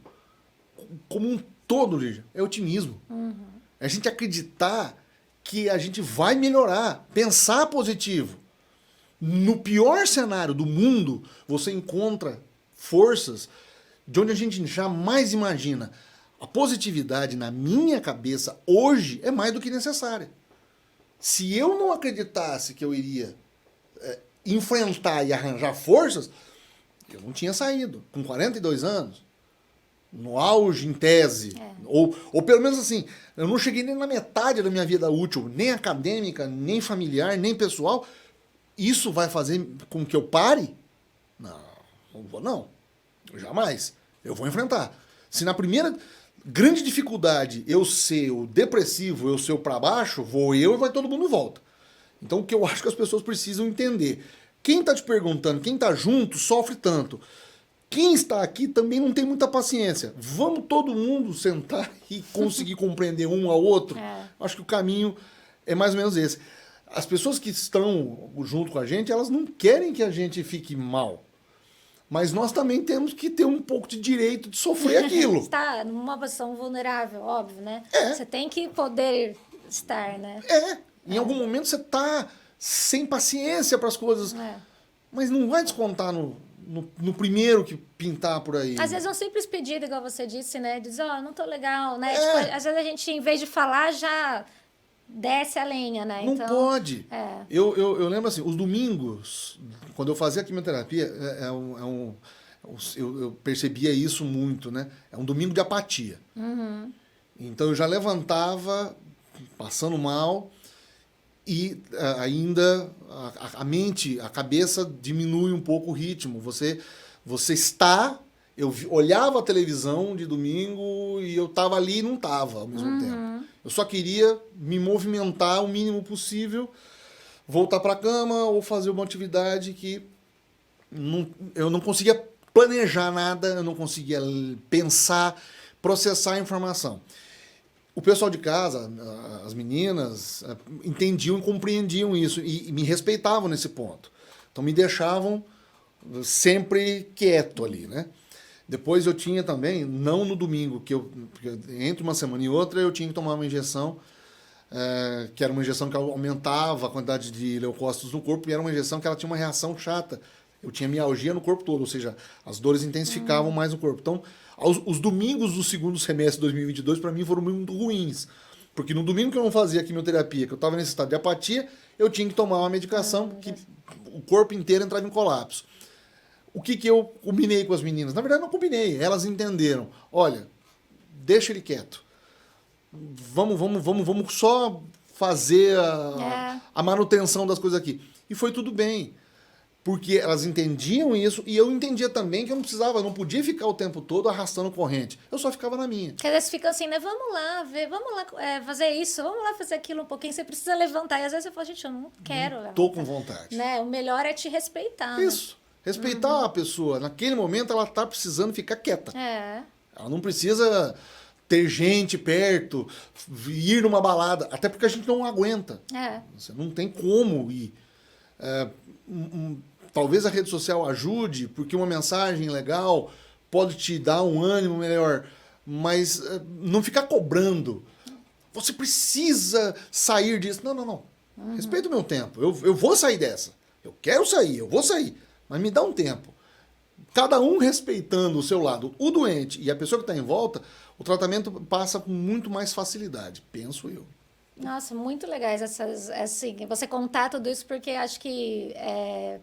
como um todo, Lígia, é otimismo. É a gente acreditar que a gente vai melhorar, pensar positivo. No pior cenário do mundo, você encontra forças de onde a gente jamais imagina. A positividade na minha cabeça hoje é mais do que necessária. Se eu não acreditasse que eu iria enfrentar e arranjar forças, eu não tinha saído. Com 42 anos, no auge, em tese, ou pelo menos assim, eu não cheguei nem na metade da minha vida útil, nem acadêmica, nem familiar, nem pessoal. Isso vai fazer com que eu pare? Não. Jamais. Eu vou enfrentar. Se na primeira grande dificuldade eu ser o depressivo, eu ser o pra baixo, vou eu e vai todo mundo em volta. Então o que eu acho que as pessoas precisam entender, quem está te perguntando, quem está junto, sofre tanto. Quem está aqui também não tem muita paciência. Vamos todo mundo sentar e conseguir compreender um ao outro? Acho que o caminho é mais ou menos esse. As pessoas que estão junto com a gente, elas não querem que a gente fique mal. Mas nós também temos que ter um pouco de direito de sofrer aquilo. Está numa posição vulnerável, óbvio, né? Você tem que poder estar, né? Em algum momento você está sem paciência para as coisas. Mas não vai descontar no primeiro que pintar por aí. Às vezes é um simples pedido, igual você disse, né? Diz, não tô legal, né? Tipo, às vezes a gente, em vez de falar, já desce a lenha, né? Não pode. Eu lembro assim, os domingos, quando eu fazia a quimioterapia, eu percebia isso muito, né? É um domingo de apatia. Então eu já levantava, passando mal, e ainda a mente, a cabeça diminui um pouco o ritmo. Você está... Eu olhava a televisão de domingo e eu estava ali e não estava ao mesmo tempo. Eu só queria me movimentar o mínimo possível, voltar para a cama ou fazer uma atividade que eu não conseguia planejar nada, eu não conseguia pensar, processar a informação. O pessoal de casa, as meninas, entendiam e compreendiam isso e me respeitavam nesse ponto. Então me deixavam sempre quieto ali, né? Depois eu tinha também, não no domingo, porque entre uma semana e outra eu tinha que tomar uma injeção, que era uma injeção que aumentava a quantidade de leucócitos no corpo, e era uma injeção que ela tinha uma reação chata. Eu tinha mialgia no corpo todo, ou seja, as dores intensificavam mais no corpo. Então, os domingos do segundo semestre de 2022, para mim, foram muito ruins. Porque no domingo que eu não fazia quimioterapia, que eu estava nesse estado de apatia, eu tinha que tomar uma medicação que o corpo inteiro entrava em colapso. O que eu combinei com as meninas? Na verdade, não combinei. Elas entenderam. Olha, deixa ele quieto. Vamos só fazer a manutenção das coisas aqui. E foi tudo bem. porque elas entendiam isso e eu entendia também que eu não podia ficar o tempo todo arrastando corrente. Eu só ficava na minha. Porque às vezes fica assim, né? Vamos lá ver, vamos lá fazer isso, vamos lá fazer aquilo um pouquinho. Você precisa levantar. E às vezes você fala, gente, eu não quero levantar. Tô com vontade. Né? O melhor é te respeitar. Isso. Respeitar a pessoa. Naquele momento ela tá precisando ficar quieta. Ela não precisa ter gente perto, ir numa balada. Até porque a gente não aguenta. Você não tem como ir. Talvez a rede social ajude, porque uma mensagem legal pode te dar um ânimo melhor. Mas não ficar cobrando. Você precisa sair disso. Não. Respeita o meu tempo. Eu vou sair dessa. Eu quero sair, eu vou sair. Mas me dá um tempo. Cada um respeitando o seu lado, o doente e a pessoa que está em volta, o tratamento passa com muito mais facilidade, penso eu. Nossa, muito legais essas, assim, você contar tudo isso, porque acho que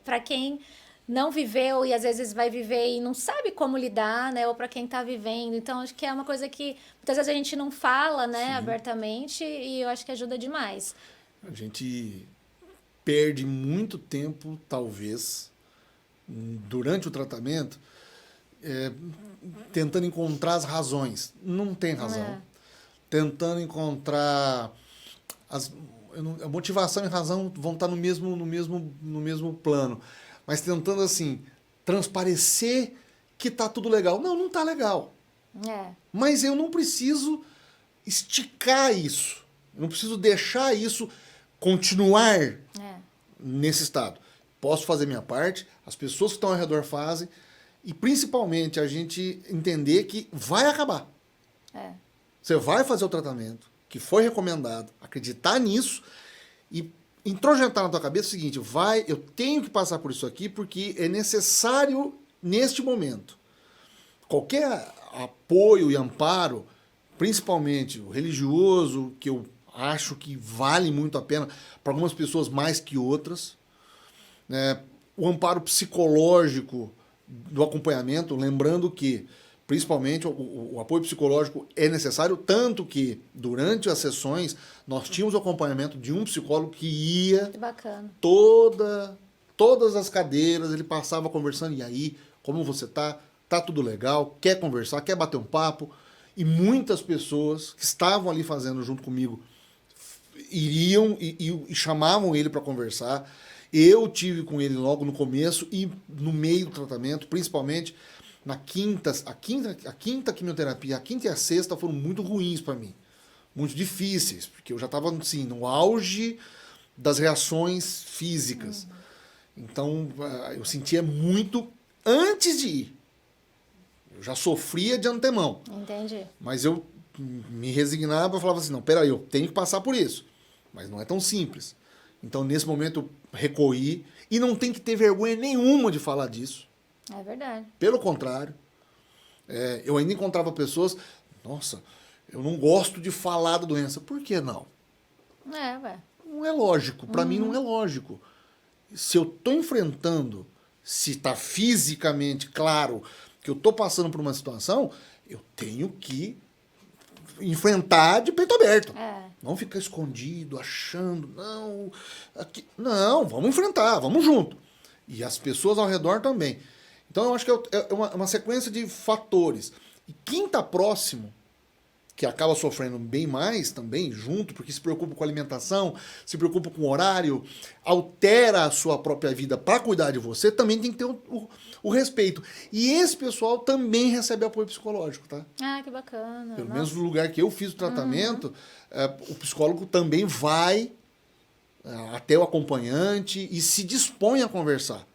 para quem não viveu e às vezes vai viver e não sabe como lidar, né? Ou para quem está vivendo. Então, acho que é uma coisa que muitas vezes a gente não fala, né, abertamente, e eu acho que ajuda demais. A gente perde muito tempo, talvez, durante o tratamento, tentando encontrar as razões. Não tem razão. Tentando encontrar... a motivação e a razão vão estar no mesmo plano. Mas tentando, assim, transparecer que tá tudo legal. Não tá legal. Mas eu não preciso esticar isso. Eu não preciso deixar isso continuar nesse estado. Posso fazer minha parte, as pessoas que estão ao redor fazem, e principalmente a gente entender que vai acabar. Você vai fazer o tratamento que foi recomendado, acreditar nisso e introjetar na tua cabeça o seguinte: eu tenho que passar por isso aqui porque é necessário neste momento. Qualquer apoio e amparo, principalmente o religioso, que eu acho que vale muito a pena para algumas pessoas mais que outras, né? O amparo psicológico do acompanhamento, lembrando que principalmente o apoio psicológico é necessário, tanto que durante as sessões nós tínhamos o acompanhamento de um psicólogo que ia todas as cadeiras, ele passava conversando, e aí, como você tá tudo legal, quer conversar, quer bater um papo, e muitas pessoas que estavam ali fazendo junto comigo iriam e chamavam ele para conversar. Eu tive com ele logo no começo e no meio do tratamento, principalmente a quinta quimioterapia, a quinta e a sexta foram muito ruins para mim, muito difíceis, porque eu já estava assim, no auge das reações físicas. Então, eu sentia muito antes de ir. Eu já sofria de antemão. Entendi. Mas eu me resignava e falava assim, não, peraí, eu tenho que passar por isso. Mas não é tão simples. Então, nesse momento, eu recorri. E não tem que ter vergonha nenhuma de falar disso. É verdade. Pelo contrário. Eu ainda encontrava pessoas... Nossa, eu não gosto de falar da doença. Por que não? Não é lógico. Para mim, não é lógico. Se eu estou enfrentando, se está fisicamente claro que eu estou passando por uma situação, eu tenho que enfrentar de peito aberto. Não ficar escondido, achando, não, vamos enfrentar, vamos junto. E as pessoas ao redor também. Então eu acho que é uma sequência de fatores. E quem está próximo, que acaba sofrendo bem mais também, junto, porque se preocupa com a alimentação, se preocupa com o horário, altera a sua própria vida para cuidar de você, também tem que ter o respeito. E esse pessoal também recebe apoio psicológico, tá? Que bacana. Pelo menos no lugar que eu fiz o tratamento, o psicólogo também vai até o acompanhante e se dispõe a conversar.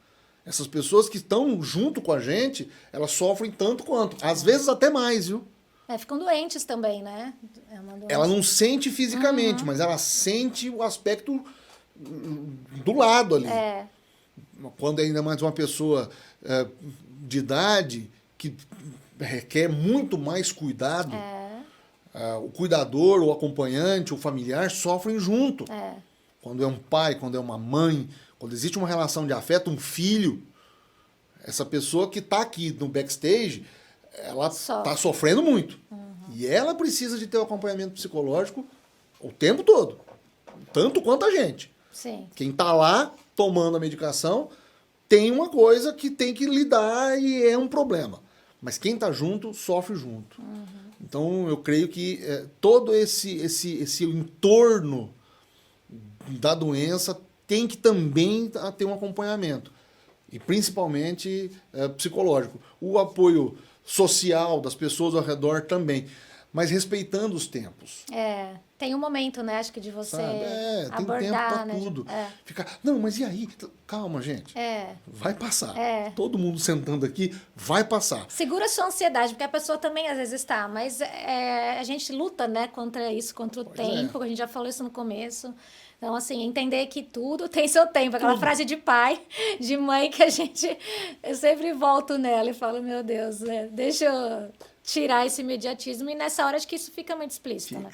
Essas pessoas que estão junto com a gente, elas sofrem tanto quanto. Às vezes até mais, viu? Ficam doentes também, né? Ela não sente fisicamente, mas ela sente o aspecto do lado ali. Quando é ainda mais uma pessoa de idade que requer muito mais cuidado, o cuidador, o acompanhante, o familiar sofrem junto. Quando é um pai, quando é uma mãe, quando existe uma relação de afeto, um filho, essa pessoa que está aqui no backstage, ela está sofrendo muito. E ela precisa de ter o acompanhamento psicológico o tempo todo. Tanto quanto a gente. Sim. Quem está lá tomando a medicação tem uma coisa que tem que lidar e é um problema. Mas quem está junto, sofre junto. Então, eu creio que todo esse entorno da doença tem que também ter um acompanhamento. E principalmente psicológico. O apoio social das pessoas ao redor também. Mas respeitando os tempos. Tem um momento, né? Acho que de você tem abordar, tempo pra né? tudo. Não, mas e aí? Calma, gente. Vai passar. Todo mundo sentando aqui, vai passar. Segura a sua ansiedade, porque a pessoa também às vezes está, mas a gente luta, né, contra isso, contra o tempo, a gente já falou isso no começo. Então, assim, entender que tudo tem seu tempo. Aquela frase de pai, de mãe, que eu sempre volto nela e falo, meu Deus, deixa eu tirar esse imediatismo. E nessa hora, acho que isso fica muito explícito, né?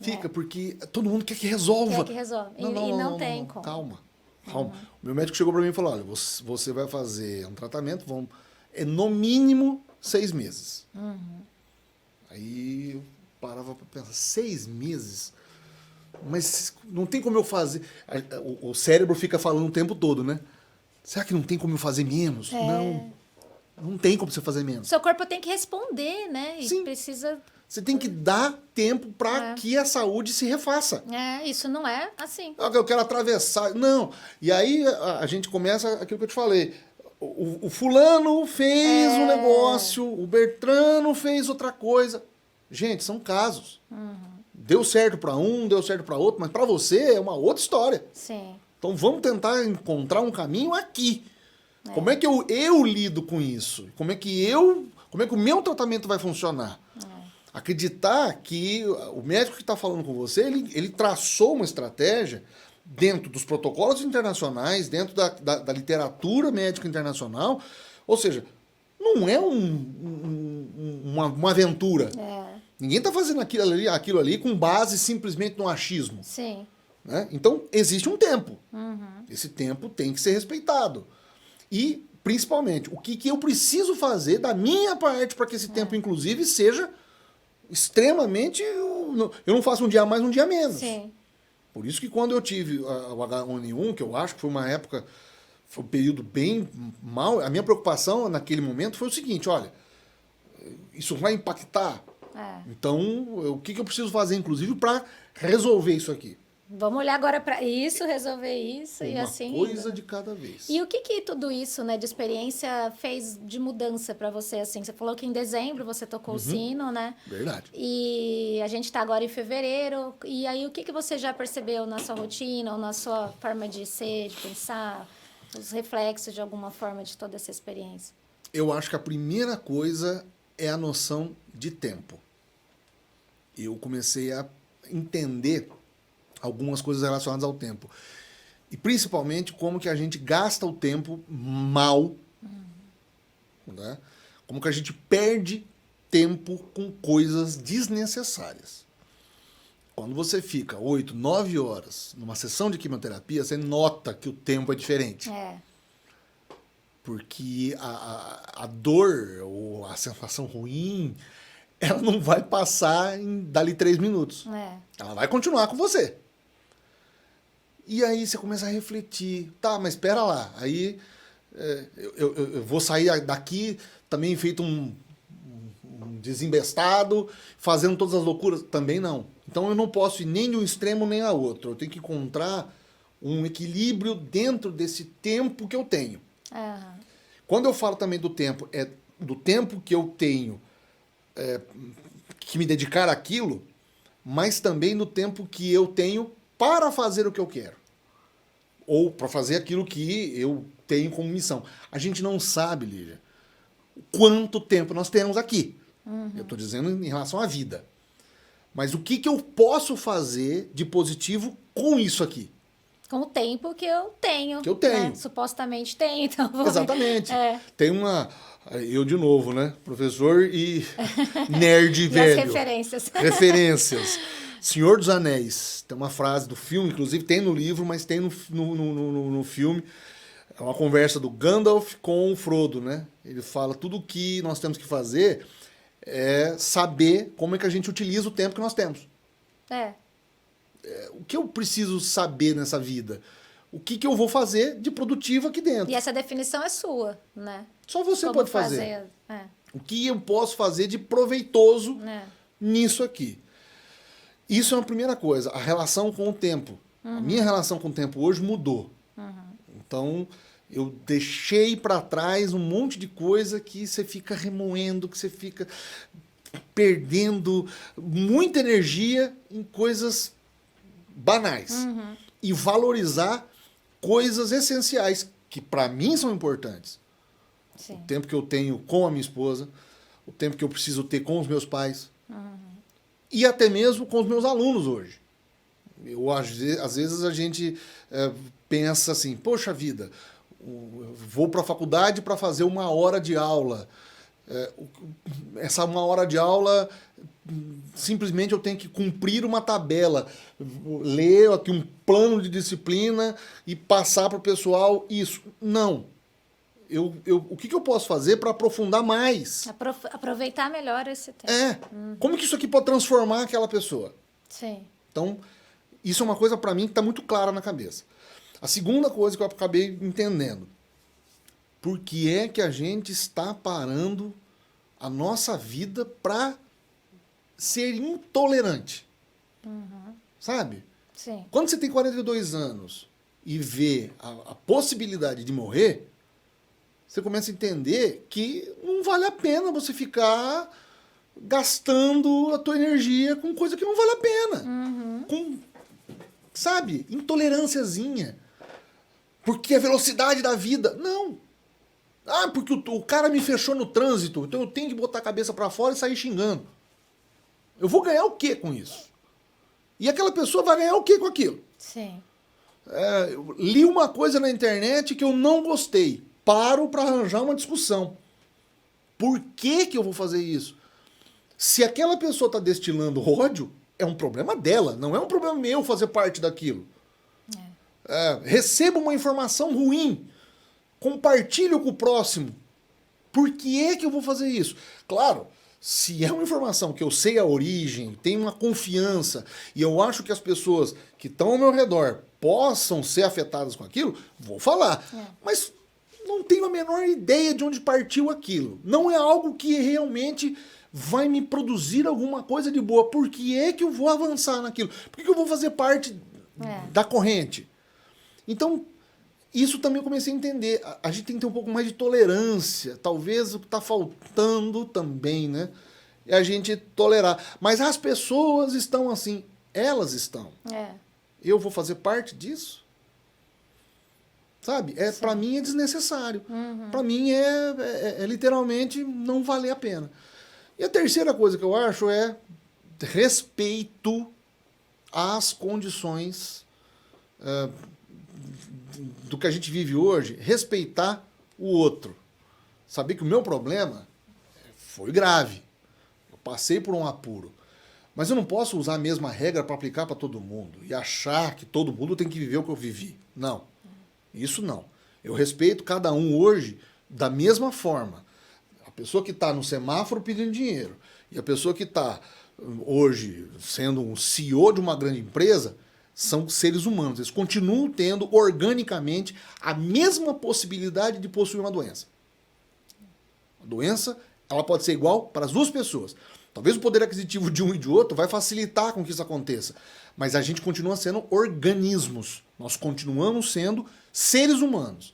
Fica, porque todo mundo quer que resolva. Quer que resolva. Não tem como. Calma. O meu médico chegou para mim e falou, olha, você vai fazer um tratamento, no mínimo 6 meses. Aí eu parava para pensar, 6 meses? Mas não tem como eu fazer... O cérebro fica falando o tempo todo, né? Será que não tem como eu fazer menos? Não tem como você fazer menos. Seu corpo tem que responder, né? E Sim. precisa... Você tem que dar tempo para que a saúde se refaça. Isso não é assim. Eu quero atravessar. Não. E aí a gente começa aquilo que eu te falei. O fulano fez um negócio, o Bertrano fez outra coisa. Gente, são casos. Deu certo para um, deu certo para outro, mas para você é uma outra história. Sim. Então vamos tentar encontrar um caminho aqui. Como é que eu lido com isso? Como é que o meu tratamento vai funcionar? Acreditar que o médico que está falando com você, ele traçou uma estratégia dentro dos protocolos internacionais, dentro da literatura médica internacional. Ou seja, não é uma aventura. Ninguém está fazendo aquilo ali com base simplesmente no achismo. Sim. Né? Então, existe um tempo. Esse tempo tem que ser respeitado. E, principalmente, o que eu preciso fazer da minha parte para que esse tempo, inclusive, seja extremamente... Eu não faço um dia a mais, um dia a menos. Sim. Por isso que quando eu tive o H1N1, que eu acho que foi uma época, foi um período bem mal, a minha preocupação naquele momento foi o seguinte, olha, isso vai impactar. Então, o que eu preciso fazer, inclusive, para resolver isso aqui? Vamos olhar agora para isso, resolver isso e assim. Uma coisa de cada vez. E o que tudo isso, né, de experiência fez de mudança para você, assim? Você falou que em dezembro você tocou o sino, né? Verdade. E a gente está agora em fevereiro. E aí, o que você já percebeu na sua rotina ou na sua forma de ser, de pensar, os reflexos de alguma forma de toda essa experiência? Eu acho que a primeira coisa é a noção de tempo. Eu comecei a entender algumas coisas relacionadas ao tempo. E principalmente como que a gente gasta o tempo mal, né? Como que a gente perde tempo com coisas desnecessárias. Quando você fica 8, 9 horas numa sessão de quimioterapia, você nota que o tempo é diferente. Porque a dor ou a sensação ruim, ela não vai passar dali 3 minutos. Ela vai continuar com você. E aí você começa a refletir. Tá, mas espera lá. Aí eu vou sair daqui também feito um desembestado, fazendo todas as loucuras. Também não. Então eu não posso ir nem de um extremo nem a outro. Eu tenho que encontrar um equilíbrio dentro desse tempo que eu tenho. Quando eu falo também do tempo, é do tempo que eu tenho que me dedicar àquilo, mas também do tempo que eu tenho para fazer o que eu quero. Ou para fazer aquilo que eu tenho como missão. A gente não sabe, Lígia, quanto tempo nós temos aqui. Eu estou dizendo em relação à vida. Mas o que eu posso fazer de positivo com isso aqui? Com o tempo que eu tenho. Que eu tenho. Né? Supostamente tenho. Então Exatamente. Tem uma... Eu de novo, né? Professor e nerd e velho. as referências. Referências. Senhor dos Anéis. Tem uma frase do filme, inclusive tem no livro, mas tem no filme. É uma conversa do Gandalf com o Frodo, né? Ele fala, tudo o que nós temos que fazer é saber como é que a gente utiliza o tempo que nós temos. O que eu preciso saber nessa vida? o que eu vou fazer de produtivo aqui dentro. E essa definição é sua, né? Só você Como pode fazer. É. O que eu posso fazer de proveitoso É. nisso aqui. Isso é uma primeira coisa. A relação com o tempo. A minha relação com o tempo hoje mudou. Então, eu deixei para trás um monte de coisa que você fica remoendo, que você fica perdendo muita energia em coisas banais. E valorizar coisas essenciais, que para mim são importantes. Sim. O tempo que eu tenho com a minha esposa, o tempo que eu preciso ter com os meus pais, e até mesmo com os meus alunos hoje. Às vezes a gente pensa assim, poxa vida, eu vou para a faculdade para fazer 1 hora de aula. Essa 1 hora de aula, simplesmente eu tenho que cumprir uma tabela, ler aqui um plano de disciplina e passar para o pessoal isso. Não. O que eu posso fazer para aprofundar mais? Aproveitar melhor esse tempo. Como que isso aqui pode transformar aquela pessoa? Sim. Então, isso é uma coisa para mim que está muito clara na cabeça. A segunda coisa que eu acabei entendendo. Por que é que a gente está parando a nossa vida para ser intolerante? Sabe? Sim. Quando você tem 42 anos e vê a possibilidade de morrer, você começa a entender que não vale a pena você ficar gastando a tua energia com coisa que não vale a pena. Com, sabe, intolerânciazinha. Porque a velocidade da vida... Não. Ah, porque o cara me fechou no trânsito, então eu tenho que botar a cabeça para fora e sair xingando. Eu vou ganhar o quê com isso? E aquela pessoa vai ganhar o quê com aquilo? Sim. Eu li uma coisa na internet que eu não gostei. Paro para arranjar uma discussão. Por que eu vou fazer isso? Se aquela pessoa está destilando ódio, é um problema dela, não é um problema meu fazer parte daquilo. Recebo uma informação ruim, compartilho com o próximo. Por que eu vou fazer isso? Claro, se é uma informação que eu sei a origem, tenho uma confiança, e eu acho que as pessoas que estão ao meu redor possam ser afetadas com aquilo, vou falar. Mas não tenho a menor ideia de onde partiu aquilo. Não é algo que realmente vai me produzir alguma coisa de boa. Por que eu vou avançar naquilo? Por que eu vou fazer parte da corrente? Então, isso também eu comecei a entender. A gente tem que ter um pouco mais de tolerância. Talvez o que está faltando também, né? É a gente tolerar. Mas as pessoas estão assim. Elas estão. Eu vou fazer parte disso? Sabe? Para mim é desnecessário. Para mim é literalmente não valer a pena. E a terceira coisa que eu acho é respeito às condições do que a gente vive hoje, respeitar o outro. Saber que o meu problema foi grave. Eu passei por um apuro. Mas eu não posso usar a mesma regra para aplicar para todo mundo e achar que todo mundo tem que viver o que eu vivi. Não. Isso não. Eu respeito cada um hoje da mesma forma. A pessoa que está no semáforo pedindo dinheiro e a pessoa que está hoje sendo um CEO de uma grande empresa são seres humanos. Eles continuam tendo organicamente a mesma possibilidade de possuir uma doença. A doença ela pode ser igual para as duas pessoas. Talvez o poder aquisitivo de um e de outro vai facilitar com que isso aconteça. Mas a gente continua sendo organismos. Nós continuamos sendo seres humanos.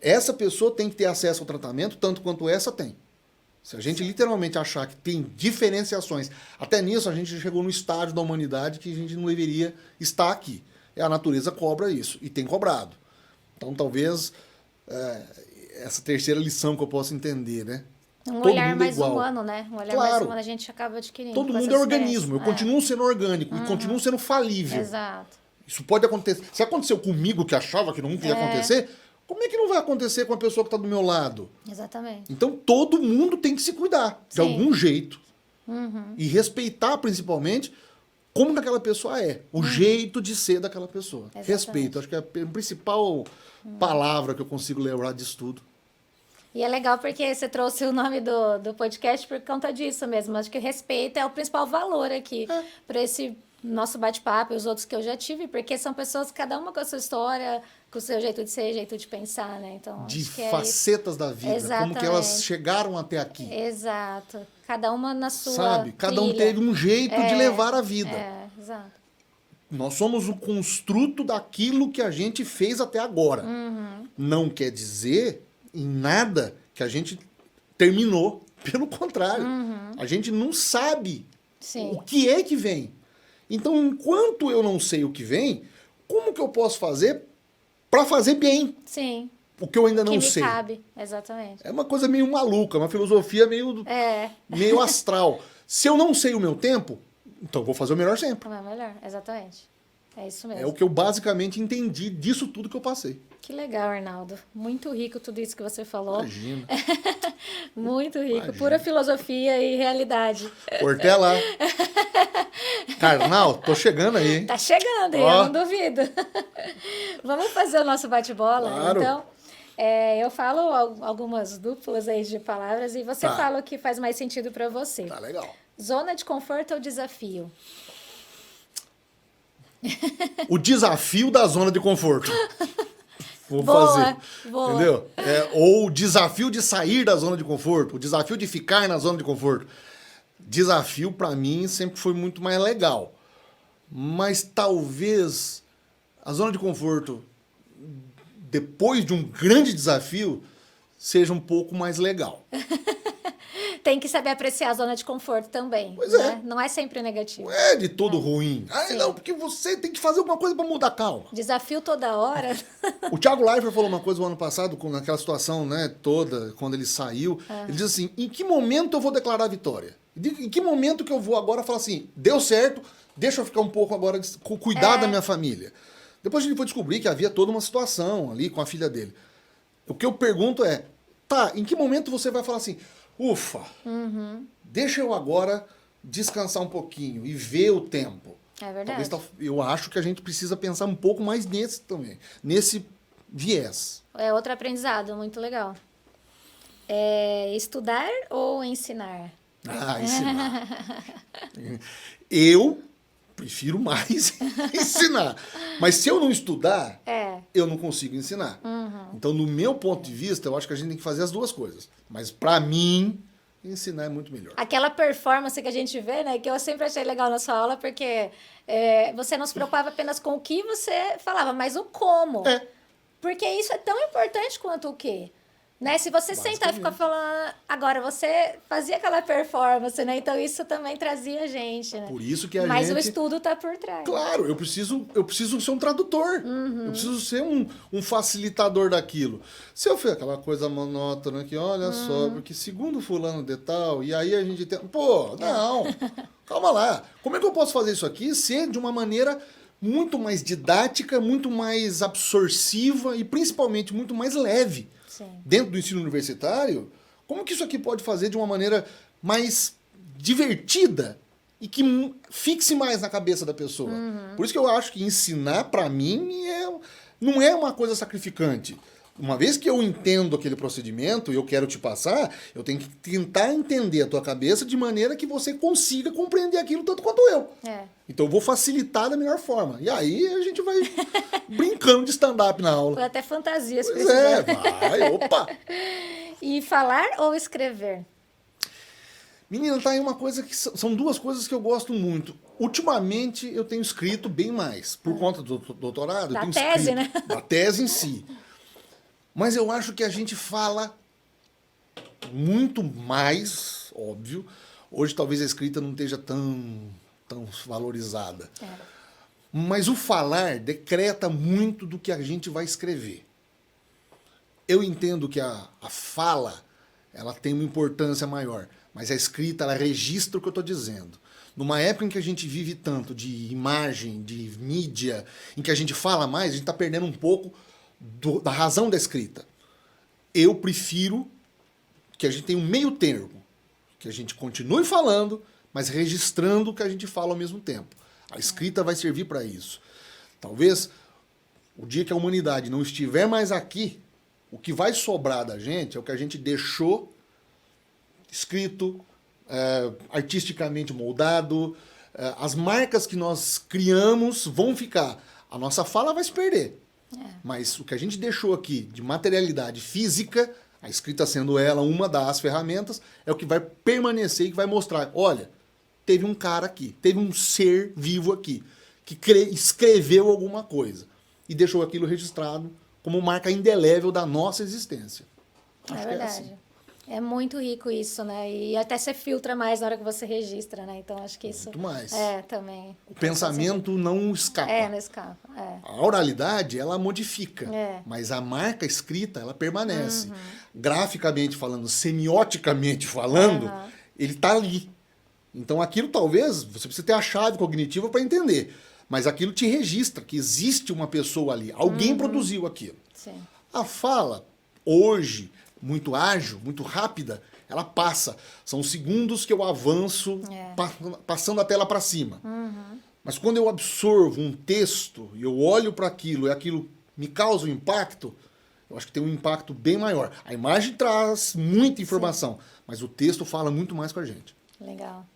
Essa pessoa tem que ter acesso ao tratamento tanto quanto essa tem. Se a gente literalmente achar que tem diferenciações, até nisso a gente chegou no estágio da humanidade que a gente não deveria estar aqui. A natureza cobra isso, e tem cobrado. Então talvez essa terceira lição que eu posso entender, né? Um todo olhar mundo mais igual. humano, né? Um olhar mais humano a gente acaba adquirindo. Todo mundo é organismo. Eu continuo sendo orgânico e continuo sendo falível. Exato. Isso pode acontecer. Se aconteceu comigo, que achava que nunca ia acontecer, como é que não vai acontecer com a pessoa que está do meu lado? Exatamente. Então todo mundo tem que se cuidar, de algum jeito. E respeitar, principalmente, como aquela pessoa é. O jeito de ser daquela pessoa. Exatamente. Respeito. Acho que é a principal palavra que eu consigo lembrar disso tudo. E é legal porque você trouxe o nome do podcast por conta disso mesmo. Acho que o respeito é o principal valor aqui para esse nosso bate-papo e os outros que eu já tive, porque são pessoas, cada uma com a sua história, com o seu jeito de ser, jeito de pensar, né? Então, De acho que é facetas da vida, como que elas Exatamente. chegaram até aqui. Exato. Cada uma na sua Sabe? Cada um trilha. teve um jeito de levar a vida. Exato. Nós somos o construto daquilo que a gente fez até agora. Não quer dizer em nada que a gente terminou. Pelo contrário. A gente não sabe Sim. o que é que vem. Então, enquanto eu não sei o que vem, como que eu posso fazer para fazer bem Sim. o que eu ainda Que não me sei? cabe. Exatamente. É uma coisa meio maluca, uma filosofia meio astral. Se eu não sei o meu tempo, então eu vou fazer o melhor sempre. Não é melhor. Exatamente. É isso mesmo. É o que eu basicamente entendi disso tudo que eu passei. Que legal, Arnaldo. Muito rico tudo isso que você falou. Imagina. Muito rico. Imagina. Pura filosofia e realidade. Portela. Carnal, tô chegando aí, hein? Tá chegando, hein? Ó. Eu não duvido. Vamos fazer o nosso bate-bola? Claro. Então, eu falo algumas duplas aí de palavras e você Tá. fala o que faz mais sentido para você. Tá legal. Zona de conforto ou desafio? O desafio da zona de conforto. Vou Boa, fazer. boa. Entendeu? Ou o desafio de sair da zona de conforto, o desafio de ficar na zona de conforto. Desafio, pra mim, sempre foi muito mais legal. Mas talvez a zona de conforto, depois de um grande desafio, seja um pouco mais legal. Tem que saber apreciar a zona de conforto também. Pois né? é. Não é sempre negativo. Não é de todo ruim. Ah, Sim. não, porque você tem que fazer alguma coisa pra mudar. Calma. Desafio toda hora. O Thiago Leifert falou uma coisa no ano passado, naquela situação, né, toda, quando ele saiu. Ele disse assim, em que momento eu vou declarar a vitória? Em que momento que eu vou agora falar assim, deu certo, deixa eu ficar um pouco agora, cuidar da minha família. Depois a gente foi descobrir que havia toda uma situação ali com a filha dele. O que eu pergunto é, tá, em que momento você vai falar assim, ufa, deixa eu agora descansar um pouquinho e ver o tempo. É verdade. Eu acho que a gente precisa pensar um pouco mais nesse também, nesse viés. É outro aprendizado, muito legal. Estudar ou ensinar? Ensinar. Eu prefiro mais ensinar. Mas se eu não estudar, eu não consigo ensinar. Então, no meu ponto de vista, eu acho que a gente tem que fazer as duas coisas. Mas, pra mim, ensinar é muito melhor. Aquela performance que a gente vê, né? Que eu sempre achei legal na sua aula, porque você não se preocupava apenas com o que você falava, mas o como. É. Porque isso é tão importante quanto o quê. Né? Se você sentar e ficar falando... Agora, você fazia aquela performance, né? Então, isso também trazia a gente, né? Por isso que a Mas gente... o estudo tá por trás. Claro, eu preciso ser um tradutor. Eu preciso ser um facilitador daquilo. Se eu fizer aquela coisa monótona que, olha só, porque segundo fulano de tal, e aí a gente tem... Pô, não, calma lá. Como é que eu posso fazer isso aqui ser de uma maneira muito mais didática, muito mais absorsiva e principalmente muito mais leve? Sim. Dentro do ensino universitário, como que isso aqui pode fazer de uma maneira mais divertida e que fixe mais na cabeça da pessoa? Por isso que eu acho que ensinar, pra mim, não é uma coisa sacrificante. Uma vez que eu entendo aquele procedimento e eu quero te passar, eu tenho que tentar entender a tua cabeça de maneira que você consiga compreender aquilo tanto quanto eu. Então eu vou facilitar da melhor forma. E aí a gente vai brincando de stand-up na aula. Foi até fantasia, se Pois precisar. vai, opa! E falar ou escrever? Menina, tá aí uma coisa que são duas coisas que eu gosto muito. Ultimamente eu tenho escrito bem mais. Por conta do doutorado, Da eu tenho tese, escrito. né? Da tese em si. Mas eu acho que a gente fala muito mais, óbvio. Hoje talvez a escrita não esteja tão valorizada. Mas o falar decreta muito do que a gente vai escrever. Eu entendo que a fala ela tem uma importância maior, mas a escrita ela registra o que eu estou dizendo. Numa época em que a gente vive tanto de imagem, de mídia, em que a gente fala mais, a gente está perdendo um pouco da razão da escrita. Eu prefiro que a gente tenha um meio termo, que a gente continue falando, mas registrando o que a gente fala ao mesmo tempo. A escrita vai servir para isso. Talvez o dia que a humanidade não estiver mais aqui, o que vai sobrar da gente é o que a gente deixou escrito, artisticamente moldado, As marcas que nós criamos vão ficar. A nossa fala vai se perder. Mas o que a gente deixou aqui de materialidade física, a escrita sendo ela uma das ferramentas, é o que vai permanecer e que vai mostrar, olha, teve um cara aqui, teve um ser vivo aqui, que escreveu alguma coisa e deixou aquilo registrado como marca indelével da nossa existência. Acho É que verdade. é assim. É muito rico isso, né? E até você filtra mais na hora que você registra, né? Então, acho que isso... Muito mais. Também. O pensamento não escapa. Não escapa. A oralidade, ela modifica, mas a marca escrita, ela permanece. Uhum. Graficamente falando, semioticamente falando, ele está ali. Então, aquilo talvez, você precisa ter a chave cognitiva para entender, mas aquilo te registra que existe uma pessoa ali, alguém produziu aquilo. Sim. A fala, hoje, muito ágil, muito rápida, ela passa. São segundos que eu avanço passando a tela para cima. Mas quando eu absorvo um texto e eu olho para aquilo e aquilo me causa um impacto, eu acho que tem um impacto bem maior. A imagem traz muita informação, mas o texto fala muito mais com a gente. Legal.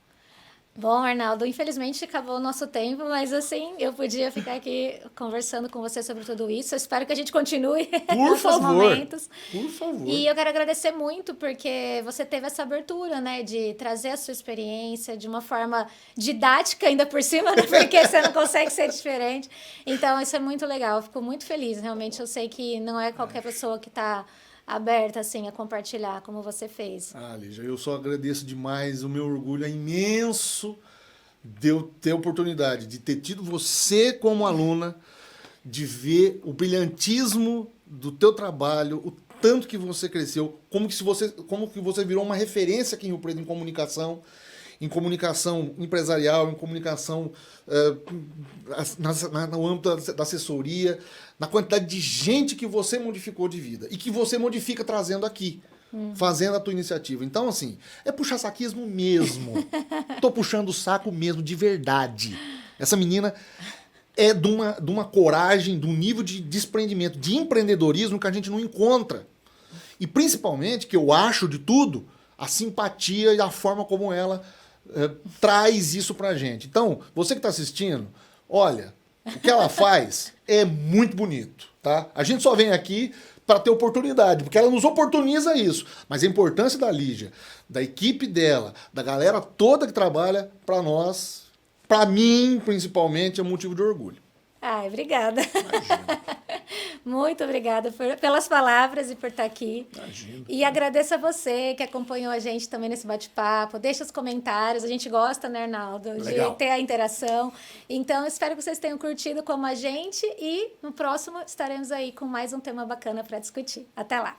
Bom, Arnaldo, infelizmente acabou o nosso tempo, mas assim, eu podia ficar aqui conversando com você sobre tudo isso. Eu espero que a gente continue Por outros favor. momentos. Por favor. E eu quero agradecer muito, porque você teve essa abertura, né, de trazer a sua experiência de uma forma didática ainda por cima, né, porque você não consegue ser diferente. Então, isso é muito legal. Eu fico muito feliz, realmente. Eu sei que não é qualquer pessoa que está aberta, assim, a compartilhar como você fez. Lígia, eu só agradeço demais. O meu orgulho é imenso de eu ter a oportunidade de ter tido você como aluna, de ver o brilhantismo do teu trabalho, o tanto que você cresceu, como que você virou uma referência aqui em Rio Preto em comunicação empresarial, em comunicação no âmbito da assessoria, na quantidade de gente que você modificou de vida e que você modifica trazendo aqui, fazendo a tua iniciativa. Então, assim, é puxar saquismo mesmo. Tô puxando o saco mesmo, de verdade. Essa menina é de uma coragem, de um nível de desprendimento, de empreendedorismo que a gente não encontra. E principalmente, que eu acho de tudo, a simpatia e a forma como ela traz isso pra gente. Então, você que está assistindo, olha, o que ela faz é muito bonito, tá? A gente só vem aqui para ter oportunidade, porque ela nos oportuniza isso. Mas a importância da Lígia, da equipe dela, da galera toda que trabalha, para nós, para mim, principalmente, é motivo de orgulho. Ai, obrigada. Muito obrigada pelas palavras e por estar aqui. Imagina. E agradeço a você que acompanhou a gente também nesse bate-papo. Deixa os comentários. A gente gosta, né, Arnaldo? Legal. De ter a interação. Então, espero que vocês tenham curtido como a gente. E no próximo estaremos aí com mais um tema bacana para discutir. Até lá!